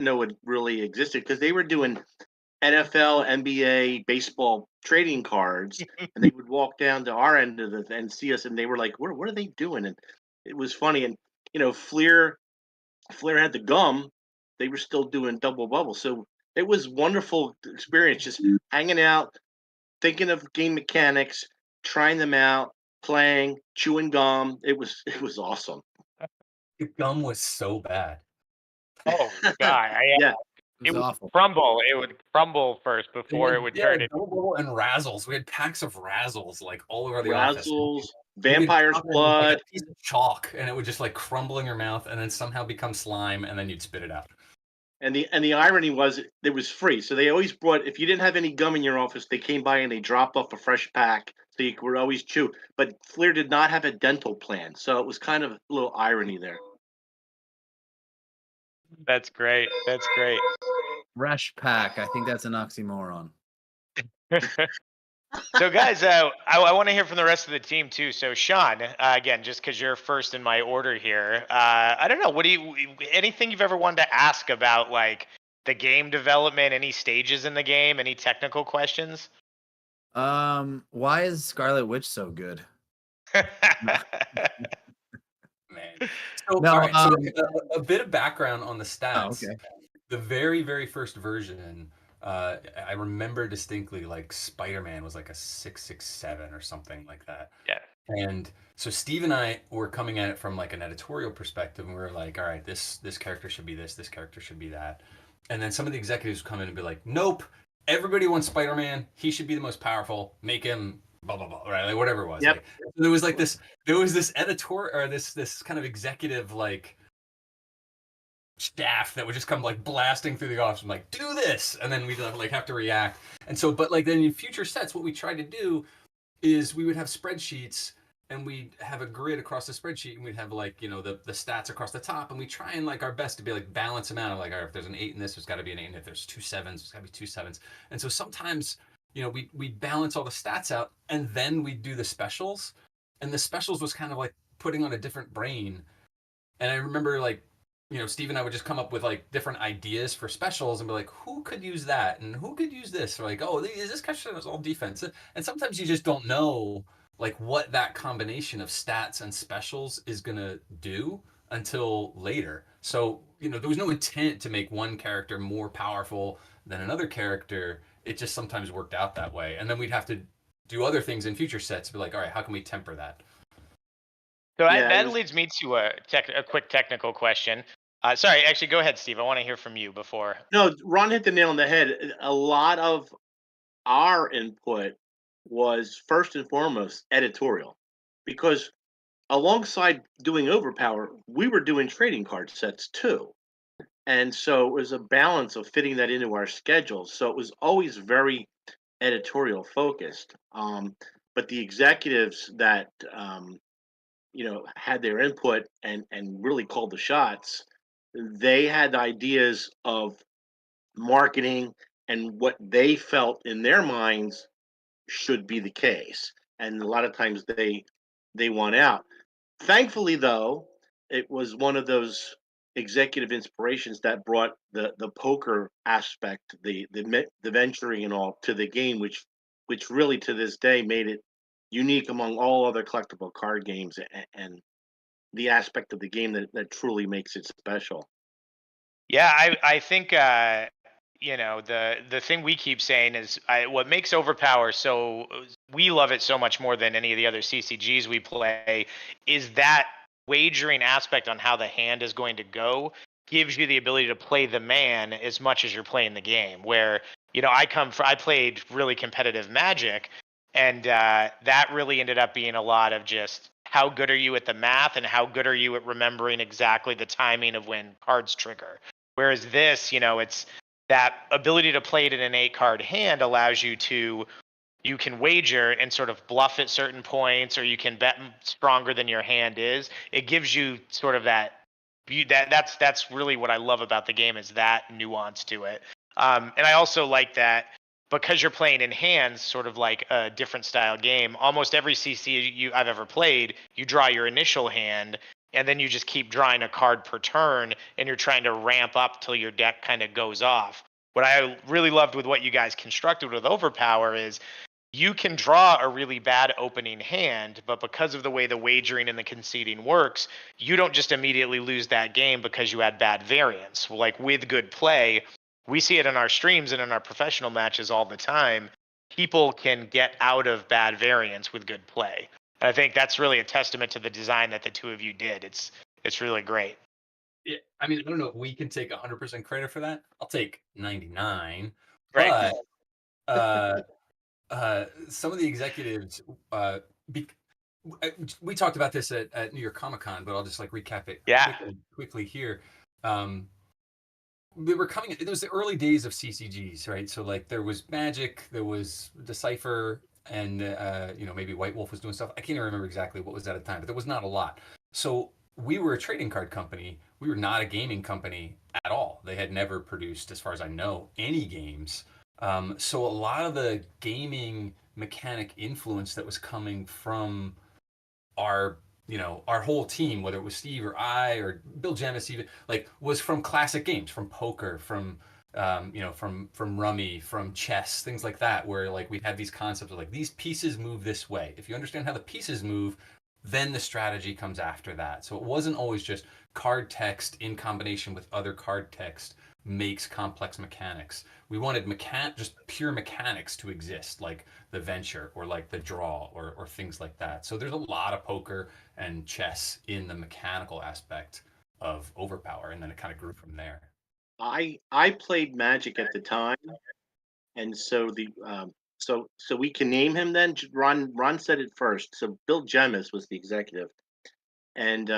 know it really existed because they were doing NFL, NBA, baseball trading cards, and they would walk down to our end of the and see us, and they were like, what are they doing?" And it was funny, and Flair had the gum. They were still doing double bubble, so it was wonderful experience just hanging out, thinking of game mechanics, trying them out, playing, chewing gum. It was awesome. The gum was so bad. Oh god, Yeah, It it was would awful. crumble. It would crumble first And before like, it would yeah, turn like it. Double Bubble and Razzles. We had packs of Razzles like all over the office. Razzles, And we'd Vampire's pop it in with, like, a Blood. piece of chalk, and it would just like crumble in your mouth, and then somehow become slime, and then you'd spit it out. And the irony was it was free. So they always brought if you didn't have any gum in your office, they came by and they dropped off a fresh pack so you could always chew. But Flair did not have a dental plan, so it was kind of a little irony there. That's great. That's great. Fresh pack. I think that's an oxymoron. So, guys, I want to hear from the rest of the team too. So, Sean, again, just because you're first in my order here, I don't know. What do you? Anything you've ever wanted to ask about, like the game development? Any stages in the game? Any technical questions? Why is Scarlet Witch so good? Man. So, No, all right, so a bit of background on the Oh, stats. okay. The very, very first version, I remember distinctly, like Spider-Man was like a 667 or something like that. Yeah. And so Steve and I were coming at it from like an editorial perspective, and we were like, all right, this character should be this character should be that. And then some of the executives would come in and be like, nope, everybody wants Spider-Man. He should be the most powerful. Make him blah blah blah, right? Like whatever it was. Yep. Like, there was like this editor or this kind of executive like staff that would just come like blasting through the office and like, do this, and then we'd like have to react. And so, but like then in future sets, what we tried to do is we would have spreadsheets, and we'd have a grid across the spreadsheet, and we'd have like the stats across the top, and we try and like our best to be like balance them out of like, all right, if there's an 8 in this, there's got to be an 8, and if there's 2 sevens, there's got to be 2 sevens. And so sometimes we balance all the stats out, and then we do the specials, and the specials was kind of like putting on a different brain. And I remember like Steve and I would just come up with like different ideas for specials and be like, who could use that and who could use this? Or like, oh, is this question is all defense? And sometimes you just don't know like what that combination of stats and specials is gonna do until later. So there was no intent to make one character more powerful than another character. It just sometimes worked out that way, and then we'd have to do other things in future sets to be like, all right, how can we temper that? So Yeah, that leads me to a quick technical question. Sorry, actually, go ahead, Steve. I want to hear from you before. No, Ron hit the nail on the head. A lot of our input was first and foremost editorial because alongside doing Overpower, we were doing trading card sets too. And so it was a balance of fitting that into our schedules. So it was always very editorial focused. But the executives that had their input and really called the shots, they had ideas of marketing and what they felt in their minds should be the case. And a lot of times they won out. Thankfully, though, it was one of those executive inspirations that brought the poker aspect, the venturing and all to the game, which really to this day made it unique among all other collectible card games and the aspect of the game that truly makes it special. Yeah, I think the thing we keep saying is what makes Overpower so we love it so much more than any of the other CCGs we play is that wagering aspect on how the hand is going to go gives you the ability to play the man as much as you're playing the game. Where I played really competitive Magic, and that really ended up being a lot of just how good are you at the math and how good are you at remembering exactly the timing of when cards trigger. Whereas this, it's that ability to play it in an 8-card hand allows you can wager and sort of bluff at certain points, or you can bet stronger than your hand is. It gives you sort of that's really what I love about the game, is that nuance to it. And I also like that because you're playing in hands, sort of like a different style game. Almost every CC I've ever played, you draw your initial hand, and then you just keep drawing a card per turn, and you're trying to ramp up till your deck kind of goes off. What I really loved with what you guys constructed with Overpower is you can draw a really bad opening hand, but because of the way the wagering and the conceding works, you don't just immediately lose that game because you had bad variance. Like with good play, we see it in our streams and in our professional matches all the time. People can get out of bad variance with good play. And I think that's really a testament to the design that the two of you did. It's really great. Yeah, I mean, I don't know if we can take 100% credit for that. I'll take 99, Right. but some of the executives, be, we talked about this at New York Comic Con, but I'll just like recap it Yeah. quickly here. We were coming. It was the early days of CCGs, right? So like there was Magic, there was Decipher, and maybe White Wolf was doing stuff. I can't even remember exactly what was at the time, but there was not a lot. So we were a trading card company. We were not a gaming company at all. They had never produced, as far as I know, any games. So a lot of the gaming mechanic influence that was coming from our our whole team, whether it was Steve or I or Bill Jemis, even like was from classic games, from poker, from from rummy, from chess, things like that, where like we had these concepts of like these pieces move this way. If you understand how the pieces move, then the strategy comes after that. So it wasn't always just card text in combination with other card text makes complex mechanics. We wanted just pure mechanics to exist, like the venture or like the draw or things like that. So there's a lot of poker and chess in the mechanical aspect of Overpower, and then it kind of grew from there. I played Magic at the time, and so so we can name him then. Ron said it first. So Bill Jemis was the executive, and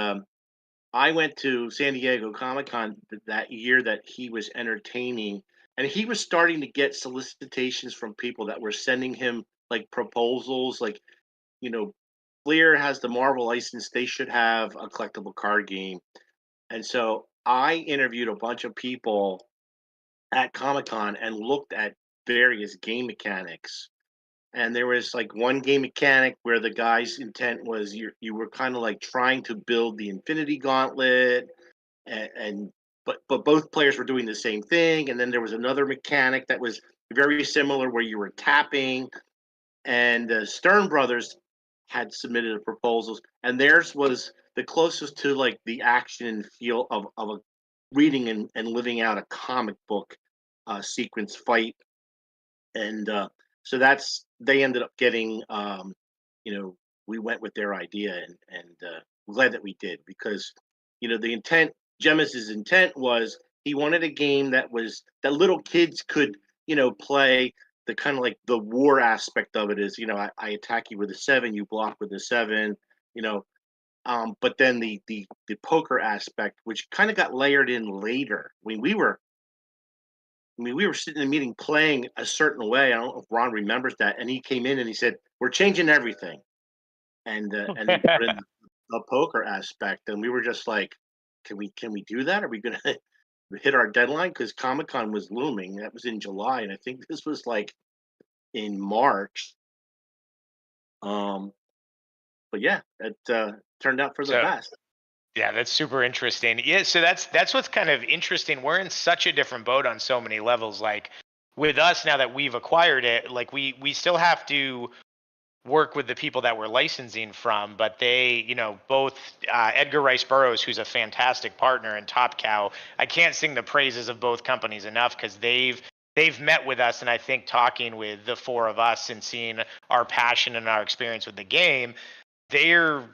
I went to San Diego Comic Con that year that he was entertaining, and he was starting to get solicitations from people that were sending him like proposals, like Fleer has the Marvel license; they should have a collectible card game. And so I interviewed a bunch of people at Comic Con and looked at various game mechanics. And there was like one game mechanic where the guy's intent was you were kind of like trying to build the Infinity Gauntlet, and but both players were doing the same thing. And then there was another mechanic that was very similar where you were tapping, and Stern Brothers had submitted a proposals, and theirs was the closest to like the action and feel of a reading and living out a comic book sequence fight, and so that's they ended up getting we went with their idea, and I'm glad that we did, because the intent Jemis's intent was he wanted a game that little kids could play. The kind of like the war aspect of it is I attack you with a 7, you block with a 7, you know but then the poker aspect, which kind of got layered in later. We were sitting in a meeting playing a certain way. I don't know if Ron remembers that. And he came in and he said, "We're changing everything," and he put in the poker aspect, and we were just like, "Can we do that? Are we gonna hit our deadline?" Because Comic Con was looming. That was in July, and I think this was like in March. But yeah, it turned out for the So best. yeah, that's super interesting. Yeah, so that's what's kind of interesting. We're in such a different boat on so many levels. Like with us, now that we've acquired it, like we still have to work with the people that we're licensing from, but they, both Edgar Rice Burroughs, who's a fantastic partner, and Top Cow. I can't sing the praises of both companies enough, because they've met with us, and I think talking with the four of us and seeing our passion and our experience with the game, they're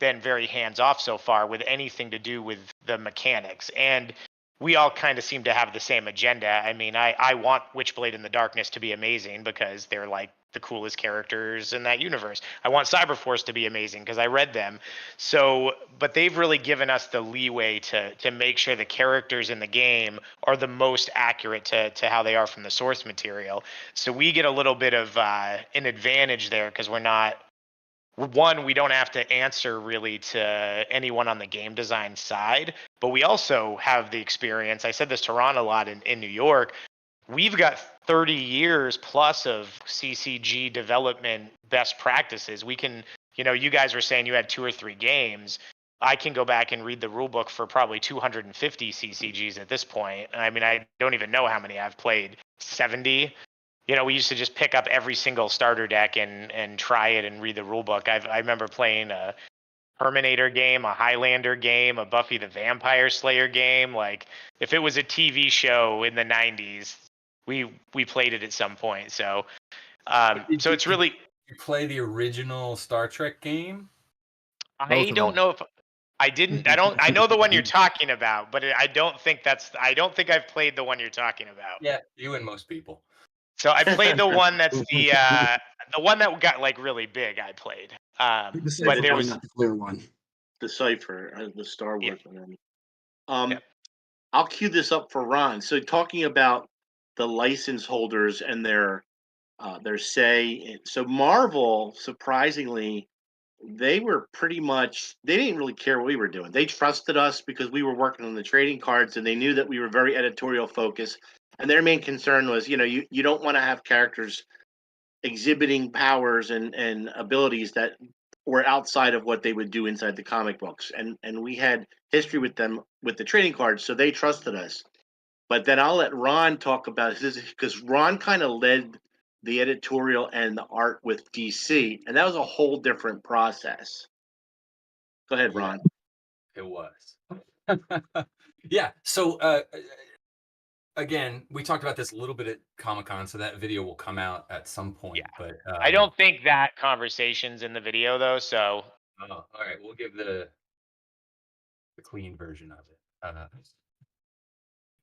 been very hands off so far with anything to do with the mechanics. And we all kind of seem to have the same agenda. I mean, I want Witchblade in the Darkness to be amazing because they're like the coolest characters in that universe. I want Cyberforce to be amazing because I read them. So, but they've really given us the leeway to make sure the characters in the game are the most accurate to how they are from the source material. So we get a little bit of an advantage there, because we don't have to answer really to anyone on the game design side, but we also have the experience. I said this to Ron a lot in New York. We've got 30 years plus of CCG development best practices. We can, you guys were saying you had 2 or 3 games. I can go back and read the rule book for probably 250 CCGs at this point. I mean, I don't even know how many I've played. 70. You know, we used to just pick up every single starter deck and try it and read the rule book. I remember playing a Terminator game, a Highlander game, a Buffy the Vampire Slayer game. Like, if it was a TV show in the 90s, we played it at some point. So so it's really, You play the original Star Trek game? I don't know if I didn't. I know the one you're talking about, but I don't think I've played the one you're talking about. Yeah, you and most people. So I played the one that's the one that got like really big. I played, but there was not the clear one. The Cipher, the Star Yeah. Wars one. Yeah. I'll cue this up for Ron. So talking about the license holders and their say. So Marvel, surprisingly, they were pretty much, they didn't really care what we were doing. They trusted us because we were working on the trading cards, and they knew that we were very editorial focused. And their main concern was, you don't want to have characters exhibiting powers and abilities that were outside of what they would do inside the comic books. And we had history with them with the trading cards, so they trusted us. But then I'll let Ron talk about this, because Ron kind of led the editorial and the art with DC, and that was a whole different process. Go ahead, Yeah. Ron. It was. Yeah. So again, we talked about this a little bit at Comic-Con, so that video will come out at some point. Yeah. But I don't think that conversation's in the video though. So oh, all right, we'll give the clean version of it.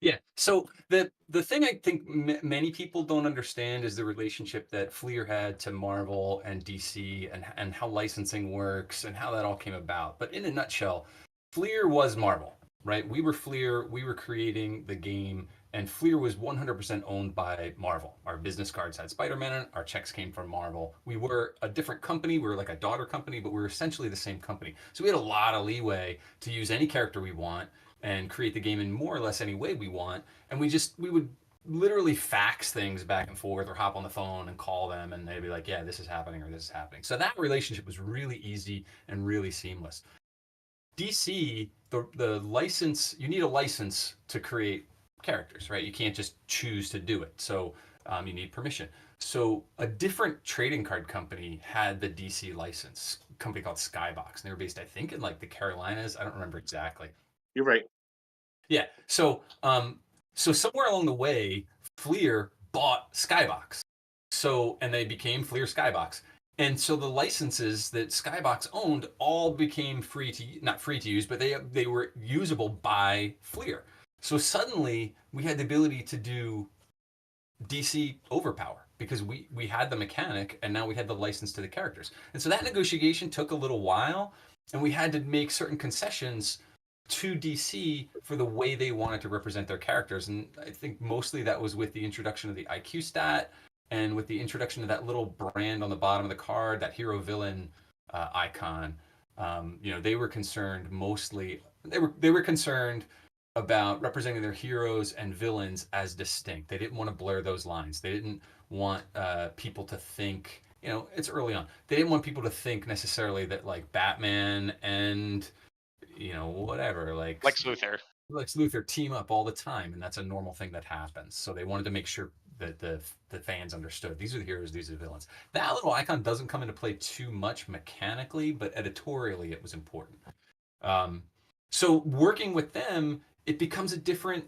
Yeah. So the thing I think many people don't understand is the relationship that Fleer had to Marvel and DC, and how licensing works and how that all came about. But in a nutshell, Fleer was Marvel, right? We were Fleer. We were creating the game, and Fleer was 100% owned by Marvel. Our business cards had Spider-Man in it. Our checks came from Marvel. We were a different company. We were like a daughter company, but we were essentially the same company. So we had a lot of leeway to use any character we want and create the game in more or less any way we want. And we would literally fax things back and forth, or hop on the phone and call them, and they'd be like, yeah, this is happening, or this is happening. So that relationship was really easy and really seamless. DC, the license, you need a license to create characters, right? You can't just choose to do it. So you need permission. So a different trading card company had the DC license, a company called Skybox. And they were based, I think, in like the Carolinas. I don't remember exactly. You're right. Yeah. So somewhere along the way, Fleer bought Skybox. And they became Fleer Skybox. And so the licenses that Skybox owned all became not free to use, but they were usable by Fleer. So suddenly we had the ability to do DC OverPower because we had the mechanic, and now we had the license to the characters. And so that negotiation took a little while, and we had to make certain concessions to DC for the way they wanted to represent their characters. And I think mostly that was with the introduction of the IQ stat, and with the introduction of that little brand on the bottom of the card, that hero villain icon. They were concerned mostly, they were concerned about representing their heroes and villains as distinct. They didn't want to blur those lines. They didn't want people to think, it's early on. They didn't want people to think necessarily that like Batman and whatever, like Lex Luthor team up all the time, and that's a normal thing that happens. So they wanted to make sure that the fans understood these are the heroes, these are the villains. That little icon doesn't come into play too much mechanically, but editorially it was important. So working with them, it becomes a different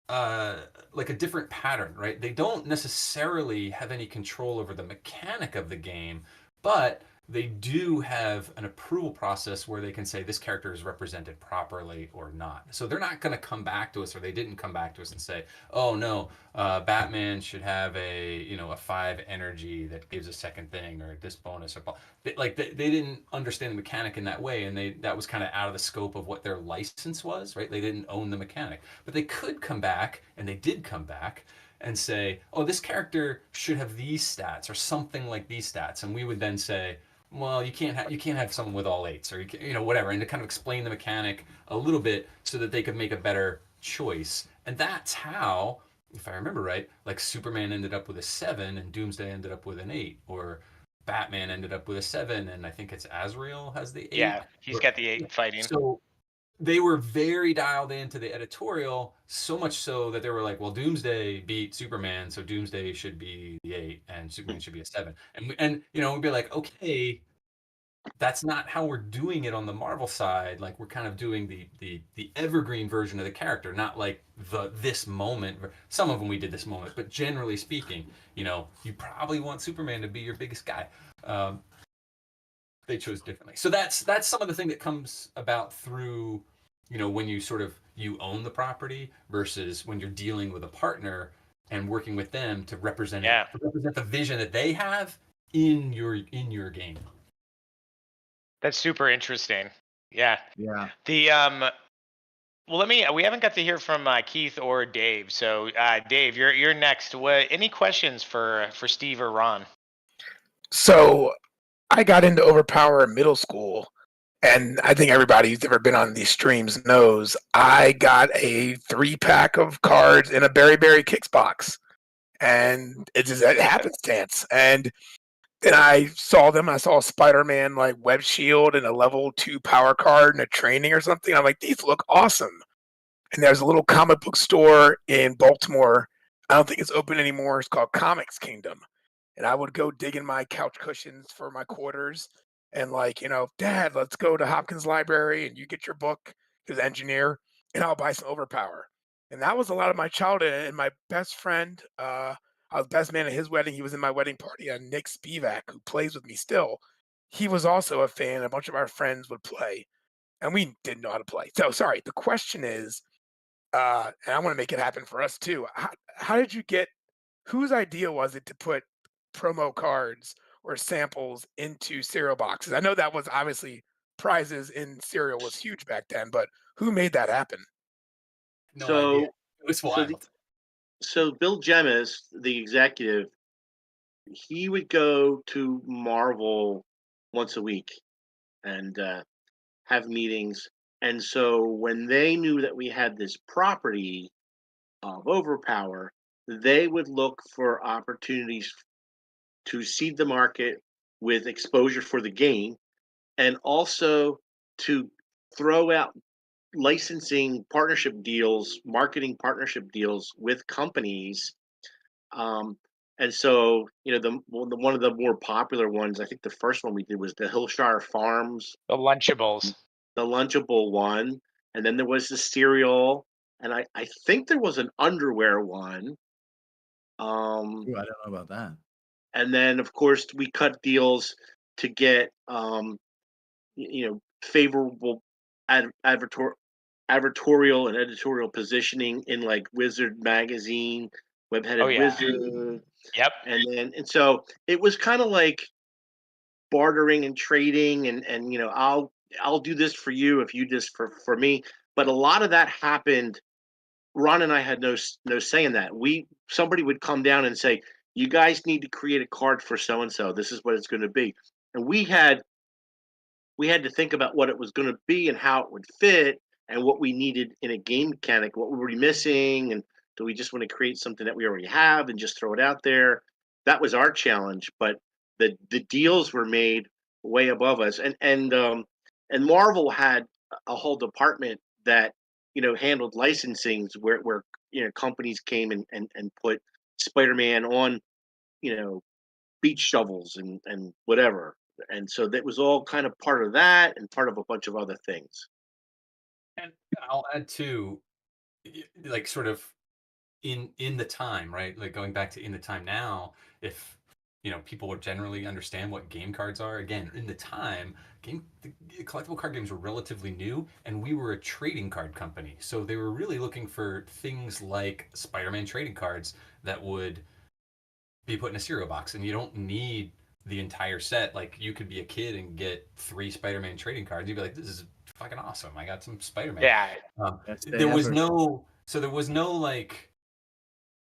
pattern, right? They don't necessarily have any control over the mechanic of the game, but they do have an approval process where they can say this character is represented properly or not. So they're not going to come back to us, or they didn't come back to us and say, oh no, Batman should have a 5 energy that gives a second thing, or this bonus, or they didn't understand the mechanic in that way, and that was kind of out of the scope of what their license was, right? They didn't own the mechanic, but they could come back, and they did come back and say, oh, this character should have these stats or something like these stats, and we would then say, well, you can't have someone with all 8s, or whatever, and to kind of explain the mechanic a little bit so that they could make a better choice. And that's how, if I remember right, like Superman ended up with a 7 and Doomsday ended up with an 8, or Batman ended up with a 7, and I think it's Azrael has the 8. Yeah, he's got the 8 fighting. So they were very dialed into the editorial, so much so that they were like, well, Doomsday beat Superman, so Doomsday should be the 8 and Superman should be a 7. And we'd be like, okay, that's not how we're doing it on the Marvel side. Like, we're kind of doing the evergreen version of the character, not like this moment. Some of them we did this moment, but generally speaking, you probably want Superman to be your biggest guy. They chose differently. So that's some of the thing that comes about through, when you own the property versus when you're dealing with a partner and working with them to represent the vision that they have in your game. That's super interesting. Yeah. Yeah. Well, we haven't got to hear from Keith or Dave. So, Dave, you're next. Any questions for Steve or Ron? So, I got into OverPower in middle school, and I think everybody who's ever been on these streams knows I got a 3-pack of cards in a Berry Berry Kicks box, and it just happenstance. And then I saw them. I saw a Spider-Man like web shield and a level 2 power card and a training or something. I'm like, these look awesome. And there's a little comic book store in Baltimore. I don't think it's open anymore. It's called Comics Kingdom. And I would go dig in my couch cushions for my quarters and Dad, let's go to Hopkins Library and you get your book as engineer and I'll buy some OverPower. And that was a lot of my childhood. And my best friend, I was best man at his wedding. He was in my wedding party. Nick Spivak, who plays with me still. He was also a fan. A bunch of our friends would play and we didn't know how to play. So sorry, the question is, and I want to make it happen for us too. How did you whose idea was it to put promo cards or samples into cereal boxes? I know that was obviously prizes in cereal was huge back then, but who made that happen? No idea. It was wild. So Bill Jemis, the executive, he would go to Marvel once a week and have meetings. And so when they knew that we had this property of OverPower, they would look for opportunities to seed the market with exposure for the game and also to throw out licensing partnership deals, marketing partnership deals with companies. And so, one of the more popular ones, I think the first one we did was the Hillshire Farms, The Lunchables. the Lunchable one. And then there was the cereal. And I think there was an underwear one. Ooh, I don't know about that. And then, of course, we cut deals to get, favorable advertorial and editorial positioning in like Wizard magazine, Web-Headed Wizard. Yep. And so it was kind of like bartering and trading, and I'll do this for you if you just for me. But a lot of that happened. Ron and I had no say in that. Somebody would come down and say, you guys need to create a card for so and so. This is what it's going to be, and we had to think about what it was going to be and how it would fit and what we needed in a game mechanic. What were we missing, and do we just want to create something that we already have and just throw it out there? That was our challenge, but the deals were made way above us, and Marvel had a whole department that handled licensings where companies came and put Spider-Man on beach shovels and whatever. And so that was all kind of part of that and part of a bunch of other things. And I'll add too, like sort of in the time, right? Like going back to in the time now, if people would generally understand what game cards are. Again, in the time, the collectible card games were relatively new, and we were a trading card company. So they were really looking for things like Spider-Man trading cards that would be put in a cereal box, and you don't need the entire set. Like, you could be a kid and get 3 Spider-Man trading cards. You'd be like, this is fucking awesome. I got some Spider-Man. Yeah. There was no like,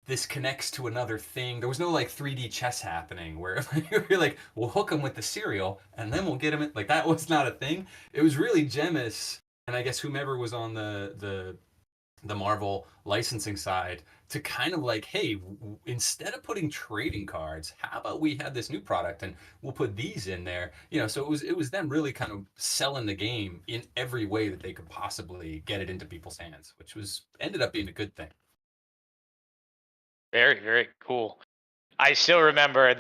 this connects to another thing. There was no like 3D chess happening where you're like, we'll hook them with the cereal and then we'll get them. Like, that was not a thing. It was really Jemis, and I guess whomever was on the the Marvel licensing side to kind of like, hey, instead of putting trading cards, how about we have this new product and we'll put these in there? So it was them really kind of selling the game in every way that they could possibly get it into people's hands, which was ended up being a good thing. Very, very cool. I still remember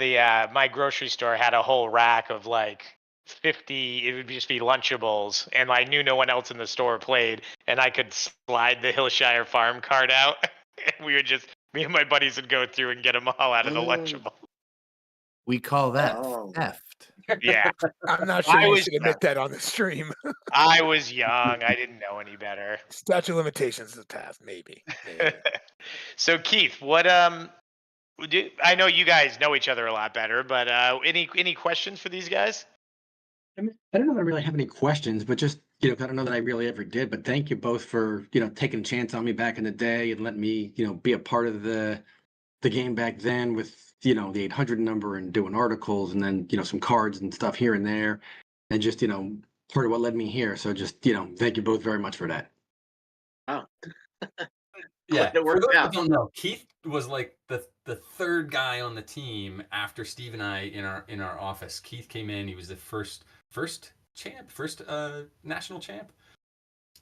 my grocery store had a whole rack of like 50. It would just be Lunchables, and I knew no one else in the store played, and I could slide the Hillshire Farm card out, and me and my buddies would go through and get them all out of the Lunchable. We call that Oh. theft. Yeah, I'm not sure I you was should admit that on the stream. I was young. I didn't know any better. Statute of limitations is passed, maybe. So Keith, I know you guys know each other a lot better, but any questions for these guys? I mean, I don't know that I really have any questions, but just, I don't know that I really ever did, but thank you both for, taking a chance on me back in the day and letting me, be a part of the game back then with, the 800 number and doing articles and then, some cards and stuff here and there and just, part of what led me here. So just, thank you both very much for that. Oh. Yeah, It worked for those out. who don't know, Keith was like the third guy on the team after Steve and I in our office. Keith came in; he was the first national champ,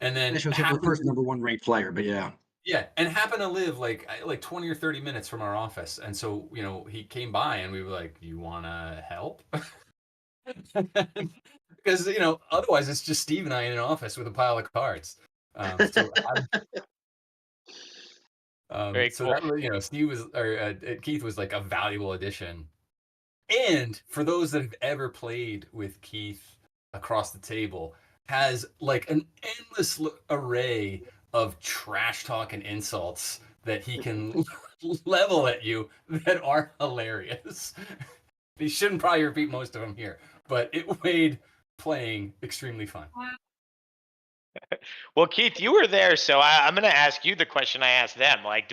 and then National champ, the first number one ranked player, but yeah. Yeah, and happened to live like 20 or 30 minutes from our office, and so he came by, and we were like, "You want to help?" Because otherwise it's just Steve and I in an office with a pile of cards. Very so cool. that was, Steve was Keith was like a valuable addition. And for those that have ever played with Keith across the table, has like an endless array of trash talk and insults that he can level at you that are hilarious. He shouldn't probably repeat most of them here, but it made playing extremely fun. Well, Keith, you were there, so I'm going to ask you the question I asked them. Like,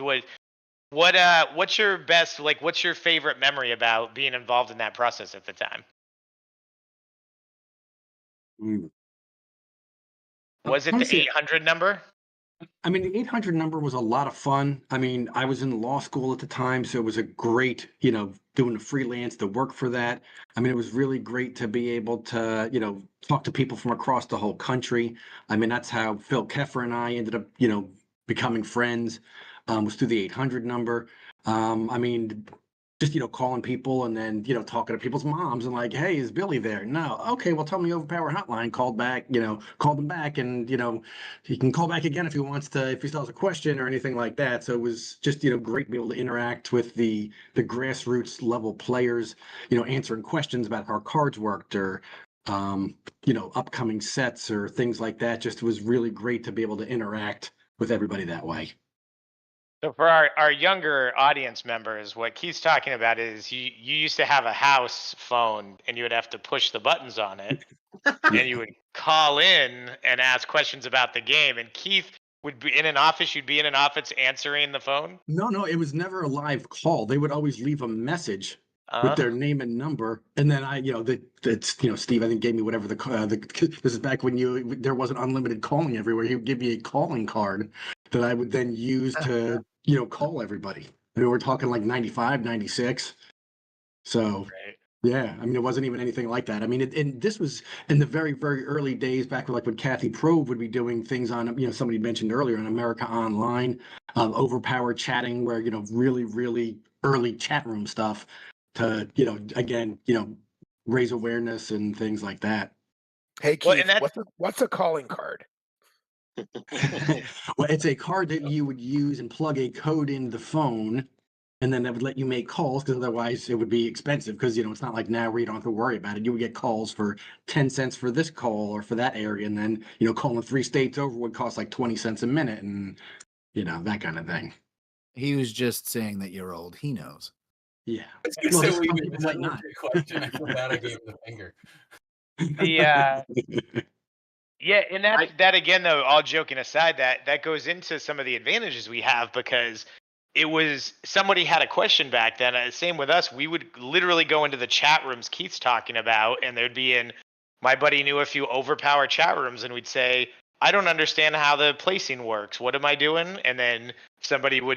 what's your best, like, what's your favorite memory about being involved in that process at the time? Was it the 800 number? I mean, the 800 number was a lot of fun. I mean, I was in law school at the time, so it was a great, doing the freelance, the work for that. I mean, it was really great to be able to, talk to people from across the whole country. I mean, that's how Phil Keffer and I ended up, becoming friends, was through the 800 number. I mean, just, calling people and then, talking to people's moms and like, hey, is Billy there? No. Okay, well, tell me OverPower hotline, called back, called them back and, he can call back again if he wants to, if he still has a question or anything like that. So it was just, great to be able to interact with the grassroots level players, answering questions about how our cards worked or, upcoming sets or things like that. Just was really great to be able to interact with everybody that way. So for our younger audience members, what Keith's talking about is you used to have a house phone and you would have to push the buttons on it and you would call in and ask questions about the game. And Keith would be in an office, you'd be in an office answering the phone? No, it was never a live call. They would always leave a message with their name and number, and then I, Steve, I think gave me whatever this is back when there wasn't unlimited calling everywhere. He would give me a calling card that I would then use to, call everybody. I mean, we're talking like 95, 96. So, Right. yeah, I mean, it wasn't even anything like that. I mean, and this was in the very, very early days back when Kathy Prove would be doing things on, somebody mentioned earlier on America Online, OverPower chatting, where, really, really early chat room stuff to, again, raise awareness and things like that. Hey, Keith, what's a calling card? Well, it's a card that you would use and plug a code in the phone, and then that would let you make calls, because otherwise it would be expensive, because it's not like now where you don't have to worry about it. You would get calls for 10 cents for this call or for that area, and then calling 3 states over would cost like 20 cents a minute, and that kind of thing. He was just saying that you're old. He knows. Yeah. Well, some people might not. Question. I feel bad I gave him the finger. Yeah, and that again, though, all joking aside, that goes into some of the advantages we have, because it was somebody had a question back then. Same with us. We would literally go into the chat rooms Keith's talking about, and there'd be my buddy knew a few OverPower chat rooms, and we'd say, I don't understand how the placing works. What am I doing? And then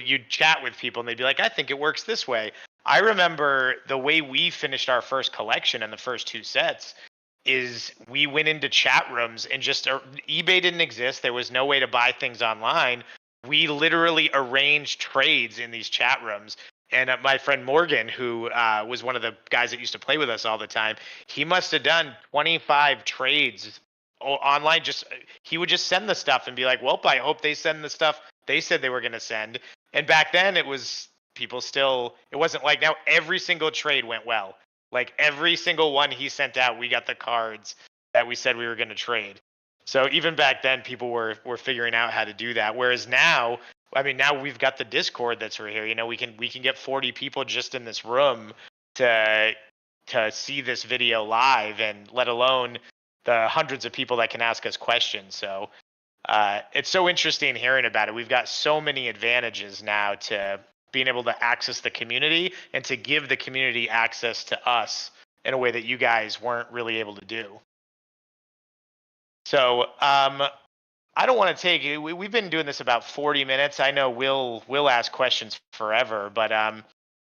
you'd chat with people and they'd be like, I think it works this way. I remember the way we finished our first collection and the first 2 sets is we went into chat rooms and just eBay didn't exist. There was no way to buy things online. We literally arranged trades in these chat rooms. And my friend Morgan, who was one of the guys that used to play with us all the time, he must have done 25 trades online. He would just send the stuff and be like, well, I hope they send the stuff they said they were going to send. And back then it was it wasn't like now every single trade went well. Like every single one he sent out, we got the cards that we said we were going to trade. So even back then, people were figuring out how to do that. Whereas now, I mean, now we've got the Discord that's right here. You know, we can get 40 people just in this room to see this video live, and let alone the hundreds of people that can ask us questions. So it's so interesting hearing about it. We've got so many advantages now to being able to access the community and to give the community access to us in a way that you guys weren't really able to do. So I don't want to take it. We've been doing this about 40 minutes. I know we'll ask questions forever, but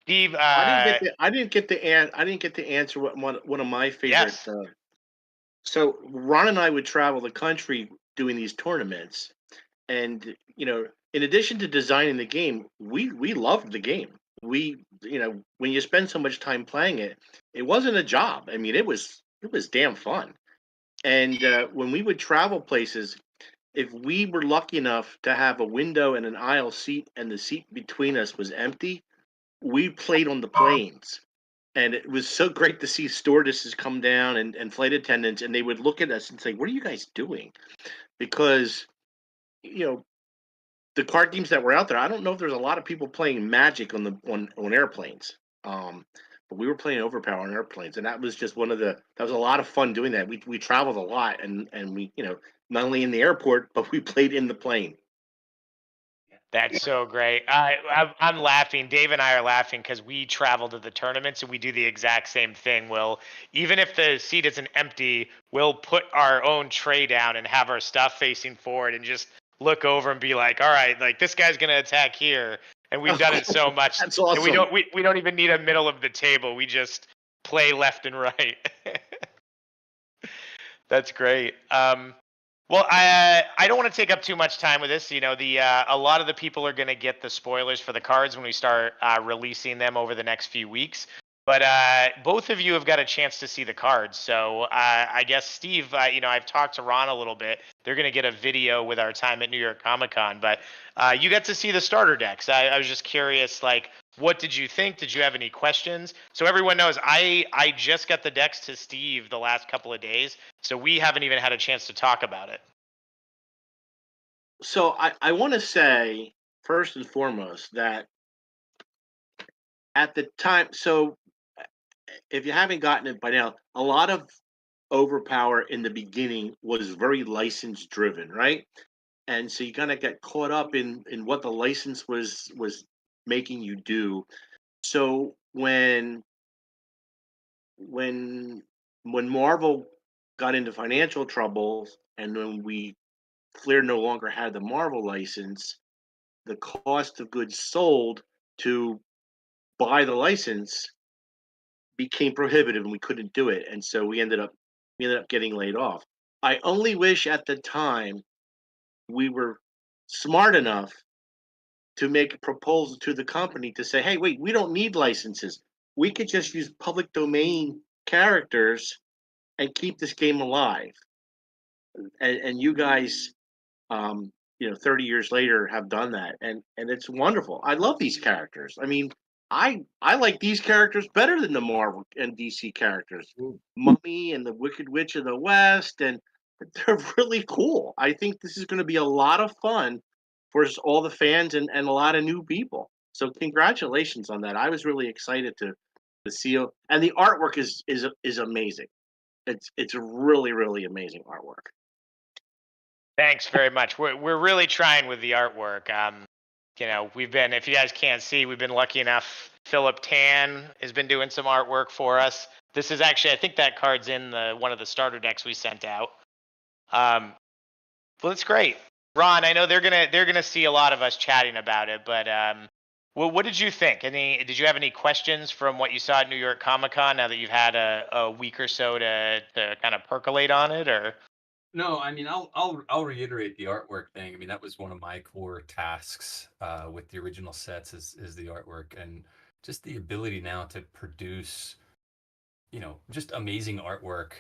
Steve, I didn't get to answer one of my favorite. Yes. So Ron and I would travel the country doing these tournaments, and in addition to designing the game, we loved the game. When you spend so much time playing it, it wasn't a job. I mean, it was damn fun. And when we would travel places, if we were lucky enough to have a window and an aisle seat, and the seat between us was empty, we played on the planes. And it was so great to see stewardesses come down and flight attendants, and they would look at us and say, "What are you guys doing?" Because the card games that were out there, I don't know if there's a lot of people playing Magic on airplanes. But we were playing OverPower on airplanes, and that was just that was a lot of fun doing that. We traveled a lot, and we not only in the airport, but we played in the plane. That's so great. I'm laughing. Dave and I are laughing because we travel to the tournaments and we do the exact same thing. Even if the seat isn't empty, we'll put our own tray down and have our stuff facing forward and just look over and be like, all right, like this guy's going to attack here. And we've done it so much. That's awesome. We don't even need a middle of the table. We just play left and right. That's great. Well, I don't want to take up too much time with this. A lot of the people are going to get the spoilers for the cards when we start releasing them over the next few weeks. But both of you have got a chance to see the cards. So I guess, Steve, I've talked to Ron a little bit. They're going to get a video with our time at New York Comic Con. But you got to see the starter decks. I was just curious, what did you think? Did you have any questions? So everyone knows I just got the decks to Steve the last couple of days. So we haven't even had a chance to talk about it. So I want to say, first and foremost, that at the time, so if you haven't gotten it by now, a lot of OverPower in the beginning was very license driven, right? And so you kind of get caught up in what the license was making you do. So when Marvel got into financial troubles, and when Flair no longer had the Marvel license, the cost of goods sold to buy the license became prohibitive, and we couldn't do it. And so we ended up getting laid off. I only wish at the time we were smart enough to make a proposal to the company to say, hey, wait, we don't need licenses. We could just use public domain characters and keep this game alive. And you guys, 30 years later have done that. And it's wonderful. I love these characters. I mean, I like these characters better than the Marvel and DC characters. Mummy and the Wicked Witch of the West, and they're really cool. I think this is going to be a lot of fun for all the fans and a lot of new people. So congratulations on that. I was really excited to see it. And the artwork is amazing. It's a really, really amazing artwork. Thanks very much. We're really trying with the artwork. We've been, if you guys can't see, we've been lucky enough. Philip Tan has been doing some artwork for us. This is actually, I think that card's in one of the starter decks we sent out. Well, that's great, Ron. I know they're gonna see a lot of us chatting about it, but well, what did you think? Did you have any questions from what you saw at New York Comic Con? Now that you've had a week or so to kind of percolate on it, or No, I mean, I'll reiterate the artwork thing. I mean, that was one of my core tasks with the original sets is the artwork and just the ability now to produce, just amazing artwork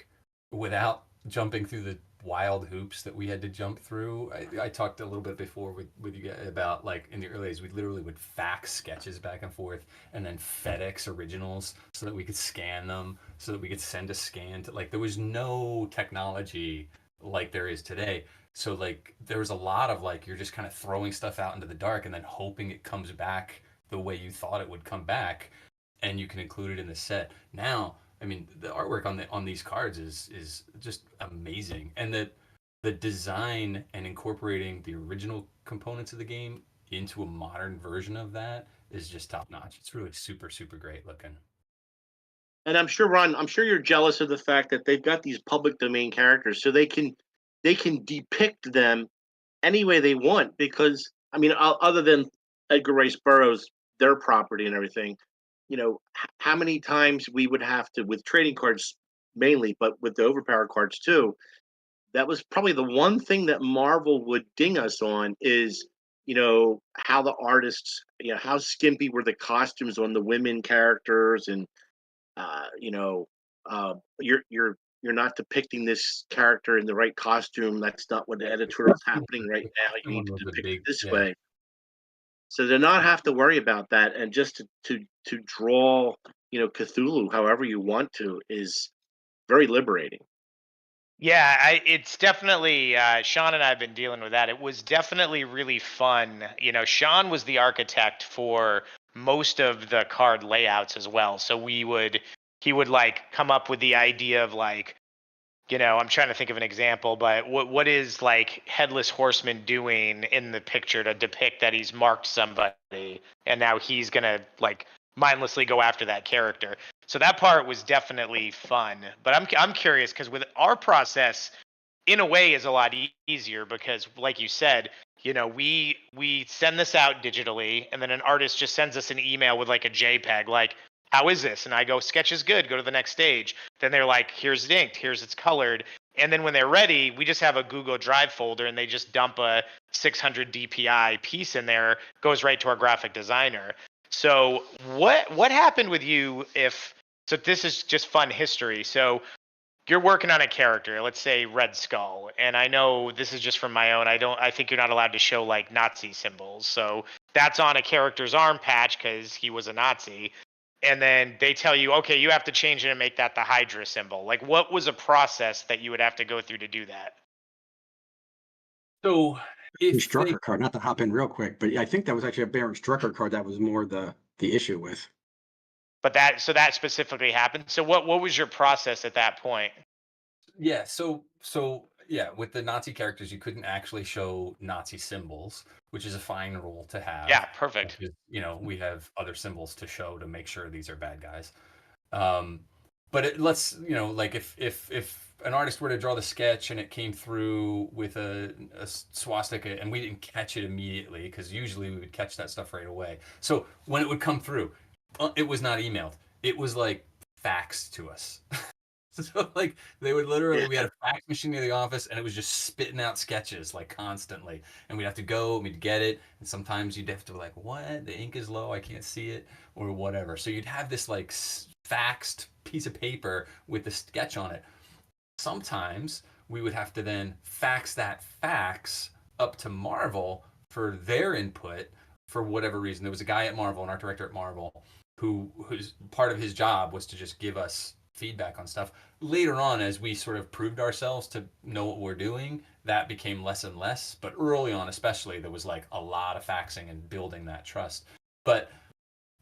without jumping through the wild hoops that we had to jump through. I talked a little bit before with you guys about like in the early days, we literally would fax sketches back and forth and then FedEx originals so that we could scan them, so that we could send a scan to like there was no technology like there is today. So like there was a lot of like you're just kind of throwing stuff out into the dark and then hoping it comes back the way you thought it would come back and you can include it in the set. Now, I mean, the artwork on these cards is just amazing. And the design and incorporating the original components of the game into a modern version of that is just top notch. It's really super super great looking. And I'm sure, Ron, I'm sure you're jealous of the fact that they've got these public domain characters, so they can depict them any way they want. Because I mean, other than Edgar Rice Burroughs, their property and everything, how many times we would have to with trading cards mainly, but with the overpower cards too. That was probably the one thing that Marvel would ding us on is how the artists, how skimpy were the costumes on the women characters, and uh, you know, you're not depicting this character in the right costume. That's not what the editorial is happening right now. You need One to was a depict it big this yeah. way. So to not have to worry about that, and just to draw, Cthulhu however you want to, is very liberating. yeah, it's definitely Sean and I have been dealing with that. It was definitely really fun. Sean was the architect for most of the card layouts as well. So he would like come up with the idea of like, I'm trying to think of an example, but what is like Headless Horseman doing in the picture to depict that he's marked somebody and now he's gonna like mindlessly go after that character. So that part was definitely fun. But I'm curious because with our process, in a way, is a lot easier because, like you said, we send this out digitally, and then an artist just sends us an email with like a JPEG, like, how is this? And I go, sketch is good, go to the next stage. Then they're like, here's it inked, here's it's colored. And then when they're ready, we just have a Google Drive folder and they just dump a 600 DPI piece in there, goes right to our graphic designer. So what happened with you if so this is just fun history. So you're working on a character, let's say Red Skull, and I know this is just from my own. I think you're not allowed to show like Nazi symbols. So that's on a character's arm patch because he was a Nazi. And then they tell you, okay, you have to change it and make that the Hydra symbol. Like, what was a process that you would have to go through to do that? So The if they Strucker card, not to hop in real quick, but I think that was actually a Baron Strucker card that was more the issue with. But that specifically happened. So what was your process at that point? Yeah, yeah, with the Nazi characters, you couldn't actually show Nazi symbols, which is a fine rule to Yeah, have. perfect. Because, we have other symbols to show to make sure these are bad guys. Um, but let's, like if an artist were to draw the sketch and it came through with a swastika and we didn't catch it immediately, because usually we would catch that stuff right away. So when it would come through, it was not emailed. It was like faxed to us. So like they would literally, we had a fax machine near the office and it was just spitting out sketches like constantly, and we'd have to go and we'd get it, and sometimes you'd have to like, what, the ink is low, I can't see it, or whatever. So you'd have this like faxed piece of paper with the sketch on it. Sometimes we would have to then fax that fax up to Marvel for their input. For whatever reason, there was a guy at Marvel, an art director at Marvel, whose part of his job was to just give us feedback on stuff. Later on, as we sort of proved ourselves to know what we're doing, that became less and less. But early on, especially, there was like a lot of faxing and building that trust. But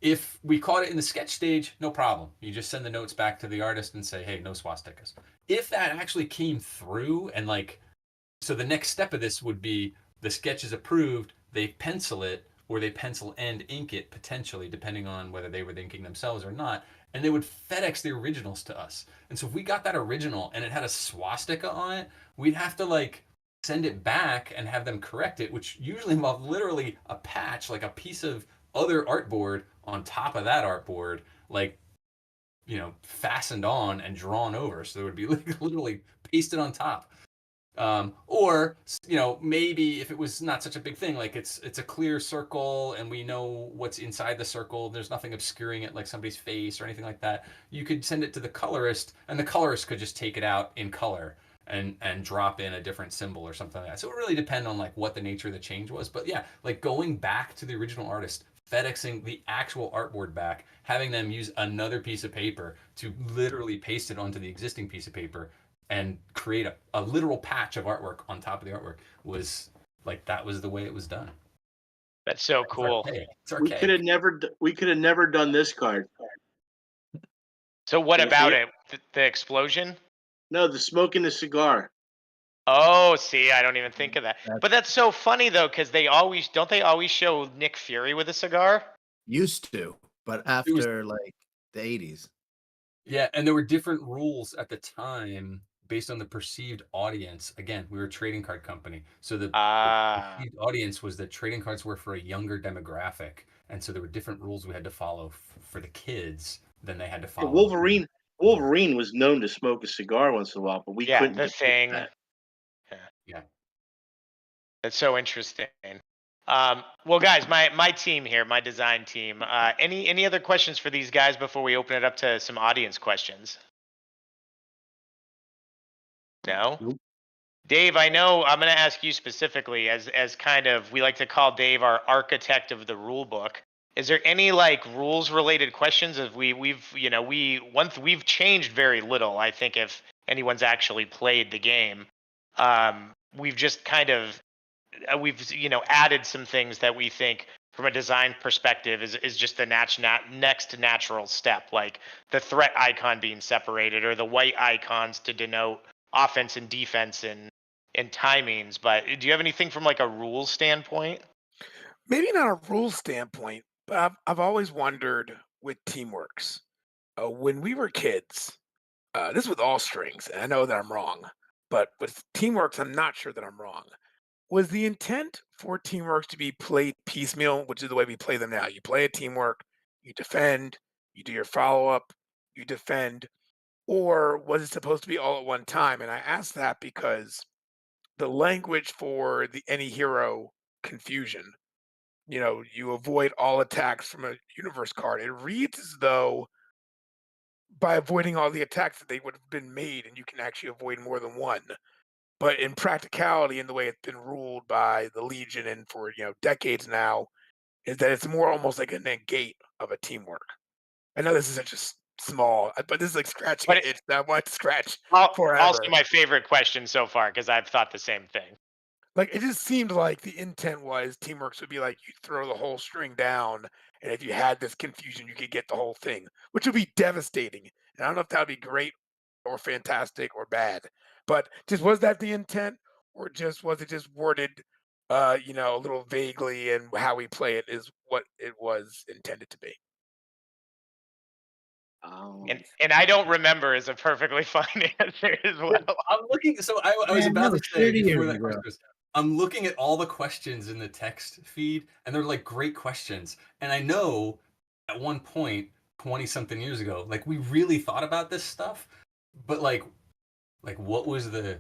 if we caught it in the sketch stage, no problem. You just send the notes back to the artist and say, hey, no swastikas. If that actually came through and like, so the next step of this would be the sketch is approved, they pencil it, or they pencil and ink it potentially, depending on whether they were inking themselves or not, and they would FedEx the originals to us. And so if we got that original and it had a swastika on it, we'd have to like send it back and have them correct it, which usually involved literally a patch, like a piece of other artboard on top of that artboard, like, fastened on and drawn over. So it would be like literally pasted on top. Or maybe if it was not such a big thing, like it's a clear circle and we know what's inside the circle, there's nothing obscuring it like somebody's face or anything like that, you could send it to the colorist and the colorist could just take it out in color and drop in a different symbol or something like that. So it would really depend on like what the nature of the change was. But yeah, like going back to the original artist, FedExing the actual artboard back, having them use another piece of paper to literally paste it onto the existing piece of paper and create a literal patch of artwork on top of the artwork was like, that was the way it was done. That's so cool. It's archaic. We could have never done this card. So what Yeah. about it? The explosion? No, the smoking the cigar. Oh, see, I don't even think of that. That's- But that's so funny though, because they always show Nick Fury with a cigar? Used to, but after like the 80s. Yeah, and there were different rules at the time based on the perceived audience. Again, we were a trading card company, so the perceived audience was that trading cards were for a younger demographic, and so there were different rules we had to follow for the kids than they had to follow. Wolverine was known to smoke a cigar once in a while, but we couldn't the depict thing. that. Yeah. That's so interesting. Well, guys, my team here, my design team. Any other questions for these guys before we open it up to some audience questions? No. Nope. Dave, I know I'm going to ask you specifically, as kind of, we like to call Dave our architect of the rule book. Is there any like rules related questions? If we've changed very little. I think if anyone's actually played the game, we've just kind of added some things that we think from a design perspective is just the next natural step, like the threat icon being separated or the white icons to denote offense and defense and timings. But do you have anything from like a rules standpoint? Maybe not a rule standpoint, but I've always wondered with Teamworks. When we were kids, this with all strings, and I know that I'm wrong, but with Teamworks, I'm not sure that I'm wrong. Was the intent for Teamworks to be played piecemeal, which is the way we play them now? You play a Teamwork, you defend, you do your follow up, you defend, or was it supposed to be all at one time? And I ask that because the language for the any hero confusion, you avoid all attacks from a universe card. It reads as though by avoiding all the attacks that they would have been made, and you can actually avoid more than one. But in practicality, in the way it's been ruled by the Legion and for decades now, is that it's more almost like a negate of a teamwork. I know this is such a small, but this is like scratching But an itch that I want to scratch Also forever. my favorite question so far, because I've thought the same thing. Like it just seemed like the intent was Teamworks would be like you throw the whole string down, and if you had this confusion, you could get the whole thing, which would be devastating. And I don't know if that would be great or fantastic or bad, but just was that the intent, or just was it just worded, a little vaguely, and how we play it is what it was intended to be. And I don't remember is a perfectly fine answer as well. I'm looking. So I was Man, about that to was say 30 before years that ago. question was, I'm looking at all the questions in the text feed, and they're like great questions. And I know at one point, 20 something years ago, like we really thought about this stuff, but like what was the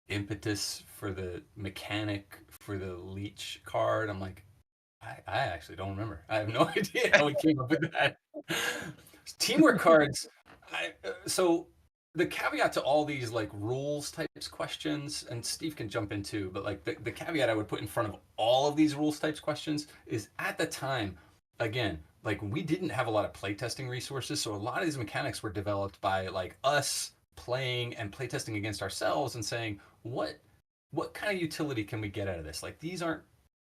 impetus for the mechanic for the leech card? I'm like, I actually don't remember. I have no idea how we came up with that. Teamwork cards. So the caveat to all these like rules types questions, and Steve can jump in too, but like the caveat I would put in front of all of these rules types questions is at the time, again, like we didn't have a lot of playtesting resources, so a lot of these mechanics were developed by like us playing and playtesting against ourselves and saying, what kind of utility can we get out of this? Like these aren't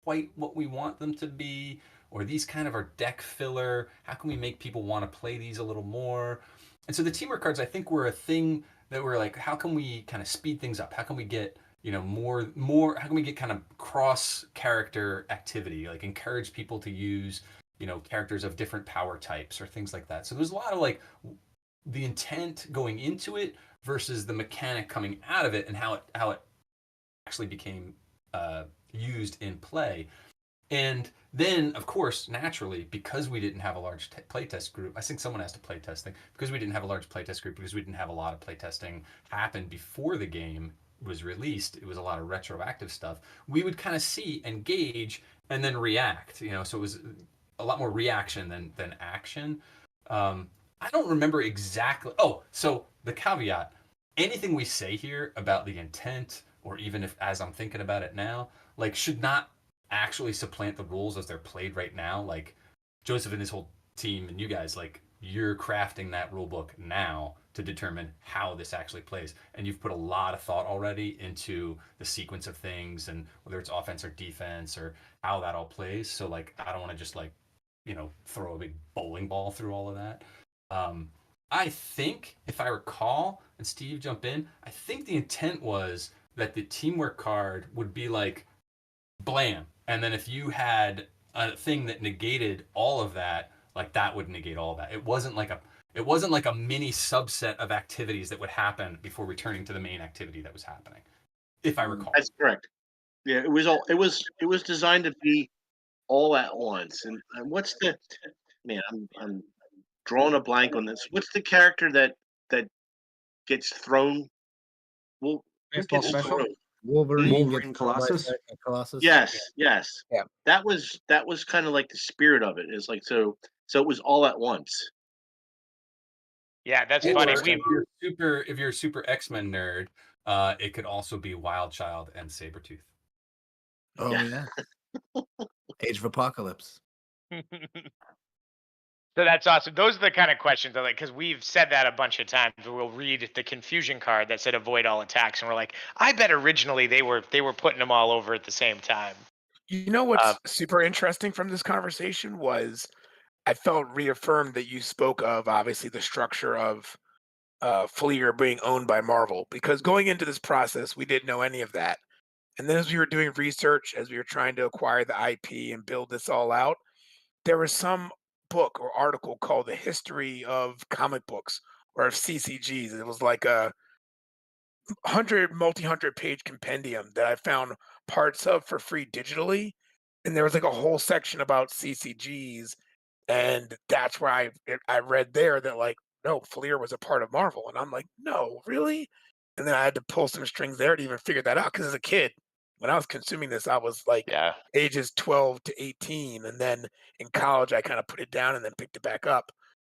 quite what we want them to be, or these kind of are deck filler. How can we make people want to play these a little more? And so the teamwork cards, I think, were a thing that were like, how can we kind of speed things up? How can we get more? How can we get kind of cross character activity? Like encourage people to use characters of different power types or things like that. So there's a lot of like the intent going into it versus the mechanic coming out of it, and how it actually became used in play. And then, of course, naturally, because we didn't have a large playtest group, I think someone asked a playtest thing, because we didn't have a large playtest group, because we didn't have a lot of playtesting happen before the game was released, it was a lot of retroactive stuff, we would kind of see and gauge and then react, so it was a lot more reaction than action. I don't remember exactly. Oh, so the caveat, anything we say here about the intent, or even if as I'm thinking about it now, like should not actually supplant the rules as they're played right now. Like Joseph and his whole team and you guys, like you're crafting that rule book now to determine how this actually plays. And you've put a lot of thought already into the sequence of things and whether it's offense or defense or how that all plays. So like I don't want to just like, throw a big bowling ball through all of that. I think if I recall, and Steve jump in, I think the intent was that the teamwork card would be like blam. And then if you had a thing that negated all of that, like that would negate all of that. It wasn't like a mini subset of activities that would happen before returning to the main activity that was happening, if I recall. That's correct. Yeah, it was designed to be all at once. And what's the man? I'm drawing a blank on this. What's the character that gets thrown? Well, who Baseball gets special? thrown? Wolverine gets Colossus? Colossus. Yes, yes. Yeah. That was kind of like the spirit of it. It's like so it was all at once. Yeah, that's Or funny. if you're a super X-Men nerd, it could also be Wild Child and Sabretooth. Oh Yeah. yeah. Age of Apocalypse. So that's awesome. Those are the kind of questions I like, because we've said that a bunch of times. We'll read the confusion card that said avoid all attacks, and we're like, I bet originally they were putting them all over at the same time. You know what's super interesting from this conversation was I felt reaffirmed that you spoke of obviously the structure of Fleer being owned by Marvel, because going into this process we didn't know any of that. And then as we were doing research, as we were trying to acquire the IP and build this all out, there was some book or article called The History of Comic Books or of CCGs. It was like a multi-hundred page compendium that I found parts of for free digitally. And there was like a whole section about CCGs. And that's where I read there that like, no, Fleer was a part of Marvel. And I'm like, no, really? And then I had to pull some strings there to even figure that out. Because as a kid, when I was consuming this, I was like Yeah. ages 12 to 18. And then in college, I kind of put it down and then picked it back up.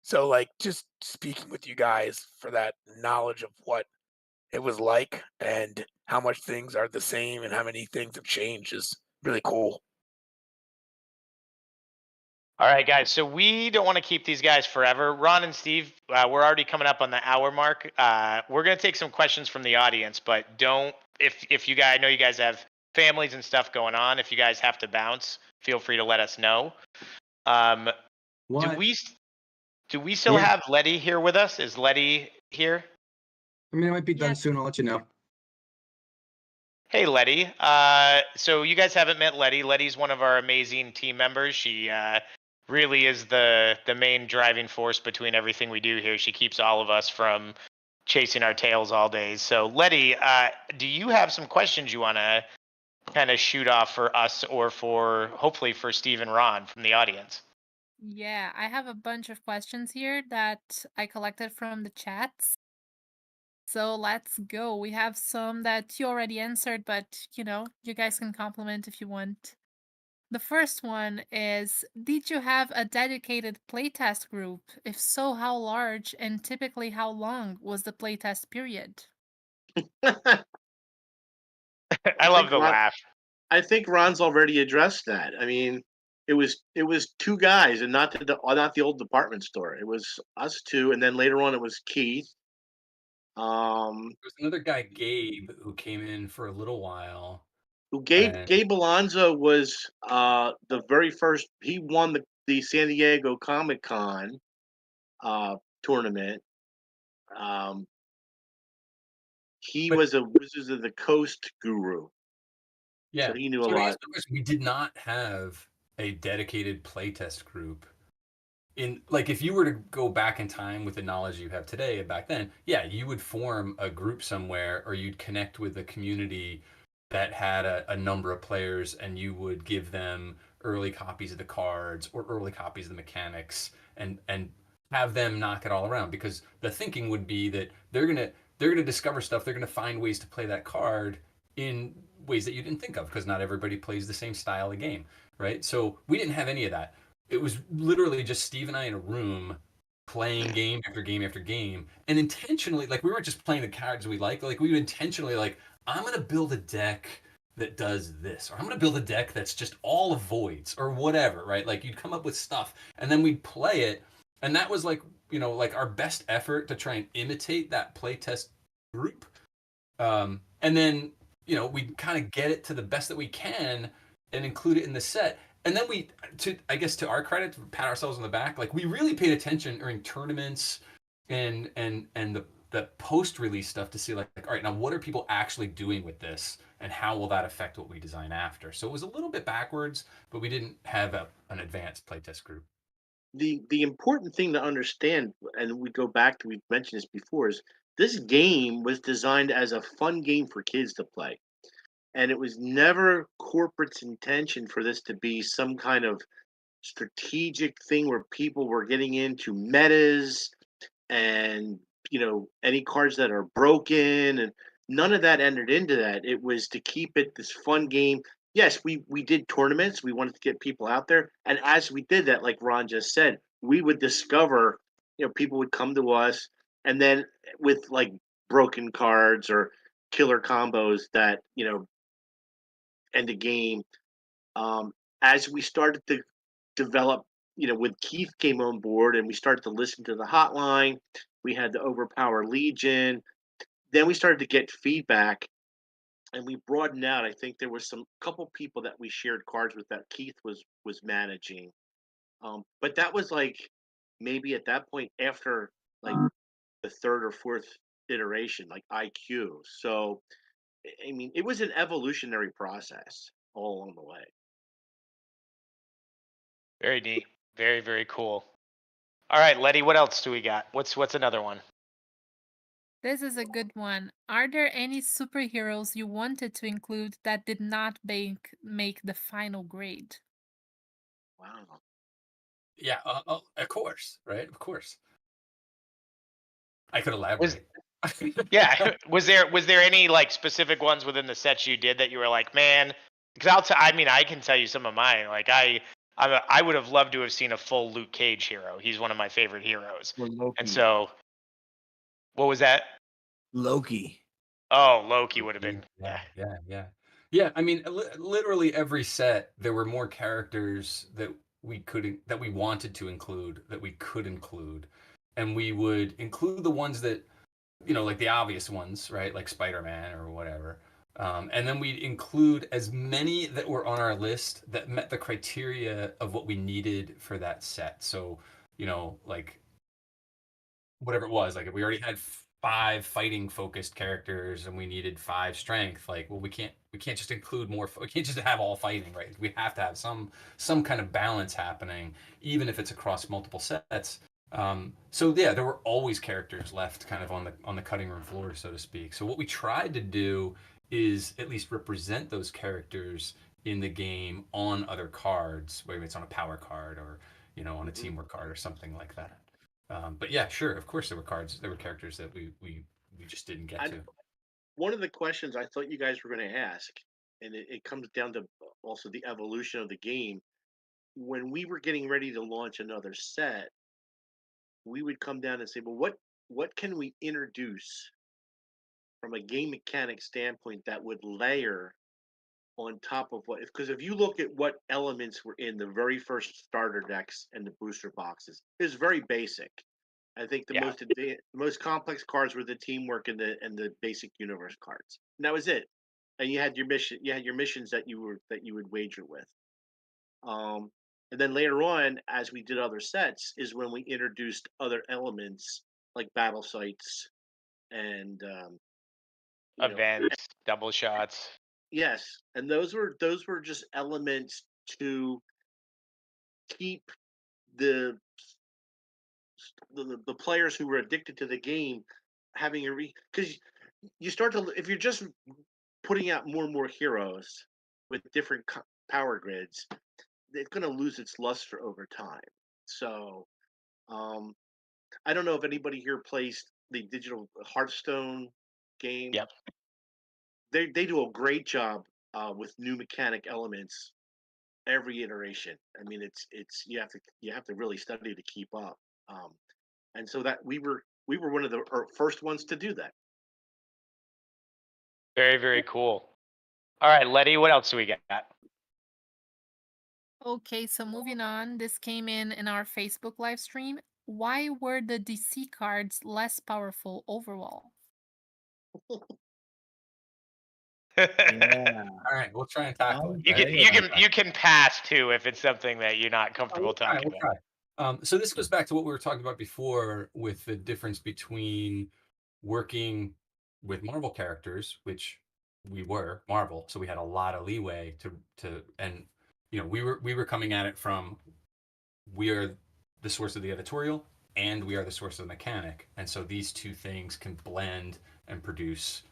So like just speaking with you guys for that knowledge of what it was like and how much things are the same and how many things have changed is really cool. All right, guys. So we don't want to keep these guys forever. Ron and Steve, we're already coming up on the hour mark. We're going to take some questions from the audience, but don't, if you guys, I know you guys have families and stuff going on. If you guys have to bounce, feel free to let us know. What? Do we still Yeah. have Letty here with us? Is Letty here? I mean, it might be done Yeah. soon. I'll let you know. Hey, Letty. So you guys haven't met Letty. Letty's one of our amazing team members. She really is the main driving force between everything we do here. She keeps all of us from chasing our tails all day. So Letty, do you have some questions you want to kind of shoot off for us or for hopefully for Steve and Ron from the audience? Yeah, I have a bunch of questions here that I collected from the chats. So let's go. We have some that you already answered, but you guys can compliment if you want. The first one is, did you have a dedicated playtest group? If so, how large and typically how long was the playtest period? I love the laugh. I think Ron's already addressed that. I mean, it was two guys, and not the old department store. It was us two, and then later on it was Keith. There was another guy, Gabe, who came in for a little while. Gabe Alonzo was the very first. He won the San Diego Comic Con tournament. He was a Wizards of the Coast guru. Yeah, so he knew a to lot. answer the question, we did not have a dedicated playtest group. If you were to go back in time with the knowledge you have today back then, yeah, you would form a group somewhere or you'd connect with the community that had a number of players, and you would give them early copies of the cards or early copies of the mechanics, and have them knock it all around, because the thinking would be that they're gonna discover stuff, they're gonna find ways to play that card in ways that you didn't think of, because not everybody plays the same style of game, right? So we didn't have any of that. It was literally just Steve and I in a room playing game after game after game, and intentionally, like, we weren't just playing the cards we like we would intentionally, like, I'm gonna build a deck that does this, or I'm gonna build a deck that's just all of voids or whatever, right? Like, you'd come up with stuff, and then we'd play it, and that was, like, like our best effort to try and imitate that playtest group. And then, we kind of get it to the best that we can and include it in the set. And then I guess, to our credit, to pat ourselves on the back, like, we really paid attention during tournaments and the post release stuff to see, like, all right, now what are people actually doing with this, and how will that affect what we design after? So it was a little bit backwards, but we didn't have an advanced playtest group. The important thing to understand, and we go back to, we've mentioned this before, is this game was designed as a fun game for kids to play. And it was never corporate's intention for this to be some kind of strategic thing where people were getting into metas and any cards that are broken, and none of that entered into that. It was to keep it this fun game. Yes, we did tournaments, we wanted to get people out there, and as we did that, like Ron just said, we would discover, people would come to us, and then with, like, broken cards or killer combos that end the game. As we started to develop, when Keith came on board and we started to listen to the hotline, we had the Overpower Legion. Then we started to get feedback, and we broadened out. I think there was some couple people that we shared cards with that Keith was managing. But that was, like, maybe at that point after, like, the third or fourth iteration, like IQ. So I mean, it was an evolutionary process all along the way. Very neat. Very, very cool. All right, Letty, what else do we got? What's another one? This is a good one. Are there any superheroes you wanted to include that did not make the final grade? Wow. Yeah, of course, right? Of course. I could Was elaborate. yeah, was there any, like, specific ones within the sets you did that you were like, man? Because I mean, I can tell you some of mine. Like, I would have loved to have seen a full Luke Cage hero. He's one of my favorite heroes. Or And Loki. so, what was that? Loki. Oh, Loki would have been, Yeah, yeah. yeah, yeah. Yeah, I mean, literally every set, there were more characters that we wanted to include, that we could include, and we would include the ones that, like the obvious ones, right? Like Spider-Man or whatever. And then we'd include as many that were on our list that met the criteria of what we needed for that set. So, like, whatever it was, like, if we already had 5 fighting focused characters and we needed 5 strength, like, well, we can't just include more, we can't just have all fighting, right? We have to have some kind of balance happening, even if it's across multiple sets. So yeah, there were always characters left kind of on the cutting room floor, so to speak. So what we tried to do is at least represent those characters in the game on other cards, whether it's on a power card or on a Mhm. teamwork card or something like that. But yeah, sure, of course there were characters that we just didn't get I to. One of the questions I thought you guys were going to ask, and it comes down to also the evolution of the game. When we were getting ready to launch another set, we would come down and say, well, what can we introduce from a game mechanic standpoint that would layer on top of what? Because if you look at what elements were in the very first starter decks and the booster boxes, it's very basic. I think the Yeah. most complex cards were the teamwork and the basic universe cards. And that was it. And you had your missions that you would wager with. Um, and then later on, as we did other sets, is when we introduced other elements like battle sites and you know Events, double shots. yes, and those were just elements to keep the the players who were addicted to the game having a because you start to, if you're just putting out more and more heroes with different power grids, it's going to lose its luster over time. So um, I don't know if anybody here plays the digital Hearthstone game. Yep. They do a great job with new mechanic elements every iteration. I mean, it's you have to really study to keep up. Um, and so that we were one of the first ones to do that. Very, very cool. All right, Letty, what else do we got? Okay, so moving on. This came in our Facebook live stream. Why were the DC cards less powerful overall? Yeah. All right, we'll try and tackle it. You can you can pass too if it's something that you're not comfortable We'll try. talking We'll try. So this goes back to what we were talking about before with the difference between working with Marvel characters, which we were Marvel, so we had a lot of leeway to and we were coming at it from we are the source of the editorial and we are the source of the mechanic, and so these two things can blend and produce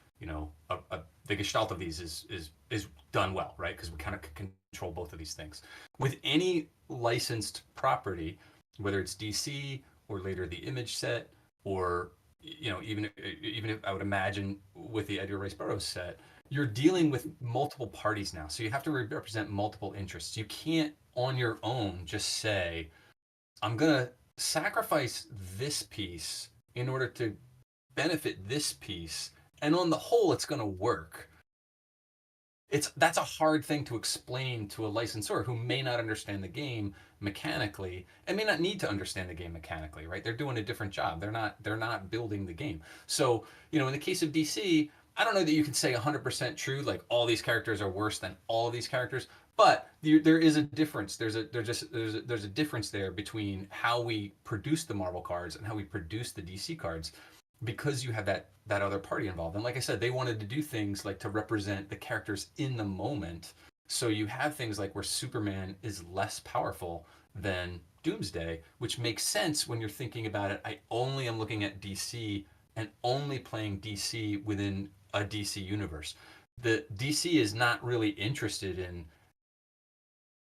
the gestalt of these is done well, right? Because we kind of control both of these things. With any licensed property, whether it's DC or later the Image set, or even if I would imagine with the Edgar Rice Burroughs set, you're dealing with multiple parties now, so you have to represent multiple interests. You can't on your own just say, I'm gonna sacrifice this piece in order to benefit this piece, and on the whole it's going to work. That's a hard thing to explain to a licensor who may not understand the game mechanically and may not need to understand the game mechanically, right? They're doing a different job. They're not building the game. So, in the case of DC, I don't know that you can say 100% true, like all these characters are worse than all of these characters, but there is a difference. There's a difference there between how we produce the Marvel cards and how we produce the DC cards, because you have that other party involved. And like I said, they wanted to do things like to represent the characters in the moment. So you have things like where Superman is less powerful than Doomsday, which makes sense when you're thinking about it. I only am looking at DC and only playing DC within a DC universe. The DC is not really interested in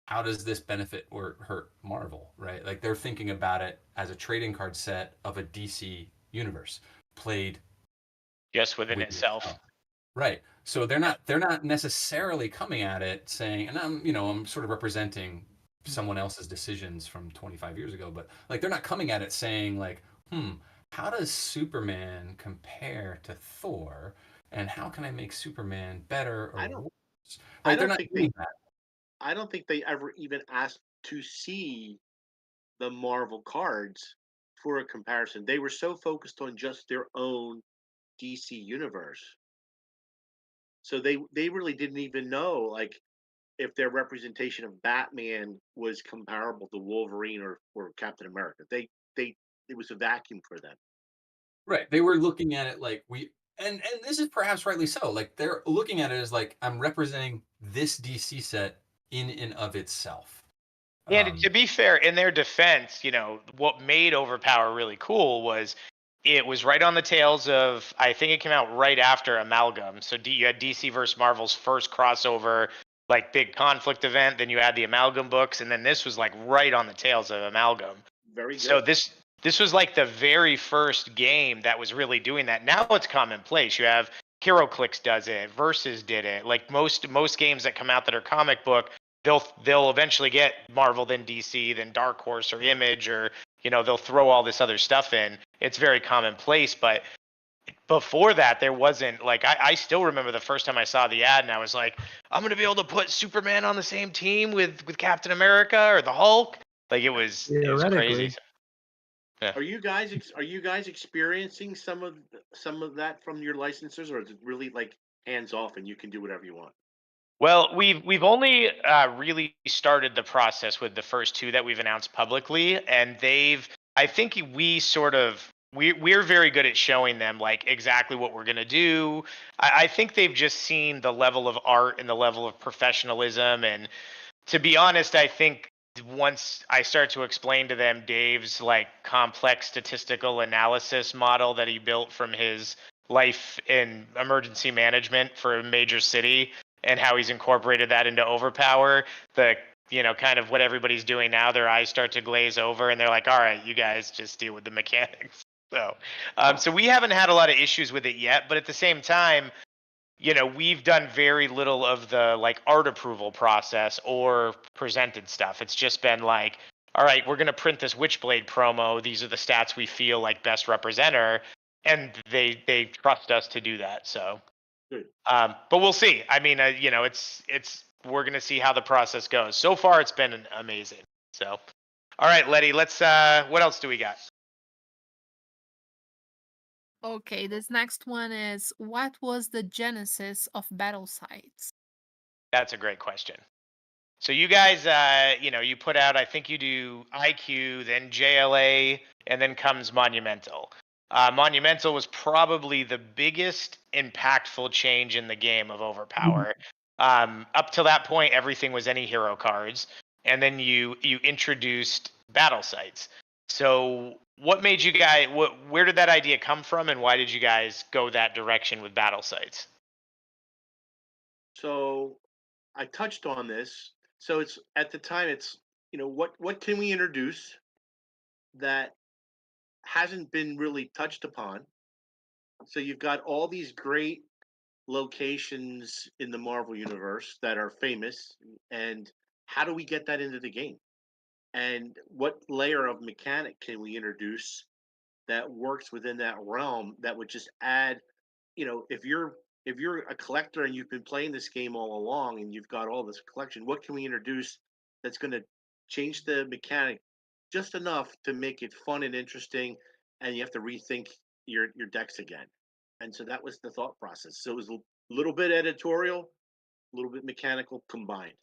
how does this benefit or hurt Marvel, right? Like they're thinking about it as a trading card set of a DC universe played just within itself. Right. So they're not necessarily coming at it saying, and I'm sort of representing someone else's decisions from 25 years ago, but like they're not coming at it saying like, how does Superman compare to Thor, and how can I make Superman better or worse? Right? They're not doing that. I don't think they ever even asked to see the Marvel cards for a comparison. They were so focused on just their own DC universe. So they really didn't even know like if their representation of Batman was comparable to Wolverine or Captain America. It was a vacuum for them. Right. They were looking at it like and this is perhaps rightly so. Like they're looking at it as like I'm representing this DC set in and of itself. And to be fair, in their defense, what made OverPower really cool was it was right on the tails of, I think it came out right after Amalgam. So you had DC versus Marvel's first crossover, like big conflict event. Then you had the Amalgam books, and then this was like right on the tails of Amalgam. Very good. So this was like the very first game that was really doing that. Now it's commonplace. You have HeroClix does it, Versus did it. Like most games that come out that are comic book, they'll eventually get Marvel, then DC, then Dark Horse or Image, or they'll throw all this other stuff in. It's very commonplace, but before that there wasn't like I still remember the first time I saw the ad and I was like, I'm gonna be able to put Superman on the same team with Captain America or the Hulk. Like it was crazy. Yeah. Are you guys experiencing some of that from your licensors, or is it really like hands off and you can do whatever you want? Well, we've only really started the process with the first two that we've announced publicly, and I think we're very good at showing them like exactly what we're gonna do. I think they've just seen the level of art and the level of professionalism, and to be honest, I think once I start to explain to them Dave's like complex statistical analysis model that he built from his life and emergency management for a major city and how he's incorporated that into Overpower, the kind of what everybody's doing now, their eyes start to glaze over and they're like, all right, you guys just deal with the mechanics. So we haven't had a lot of issues with it yet, but at the same time, we've done very little of the like art approval process or presented stuff. It's just been like, all right, we're going to print this Witchblade promo. These are the stats we feel like best represent her. And they trust us to do that. So, Good. But we'll see. I mean, we're going to see how the process goes. So far, it's been amazing. So, all right, Letty, let's, what else do we got? Okay, this next one is, what was the genesis of battle sites? That's a great question. So you guys, you put out, I think you do IQ, then JLA, and then comes Monumental. Monumental was probably the biggest impactful change in the game of Overpower. Up till that point, everything was any hero cards, and then you introduced battle sites. So what made you guys? Where did that idea come from, and why did you guys go that direction with battle sites? So I touched on this. So it's at the time it's what can we introduce that hasn't been really touched upon. So you've got all these great locations in the Marvel universe that are famous, and how do we get that into the game? And what layer of mechanic can we introduce that works within that realm that would just add, if you're a collector and you've been playing this game all along and you've got all this collection, what can we introduce that's going to change the mechanic just enough to make it fun and interesting, and you have to rethink your decks again. And so that was the thought process. So it was a little bit editorial, a little bit mechanical combined.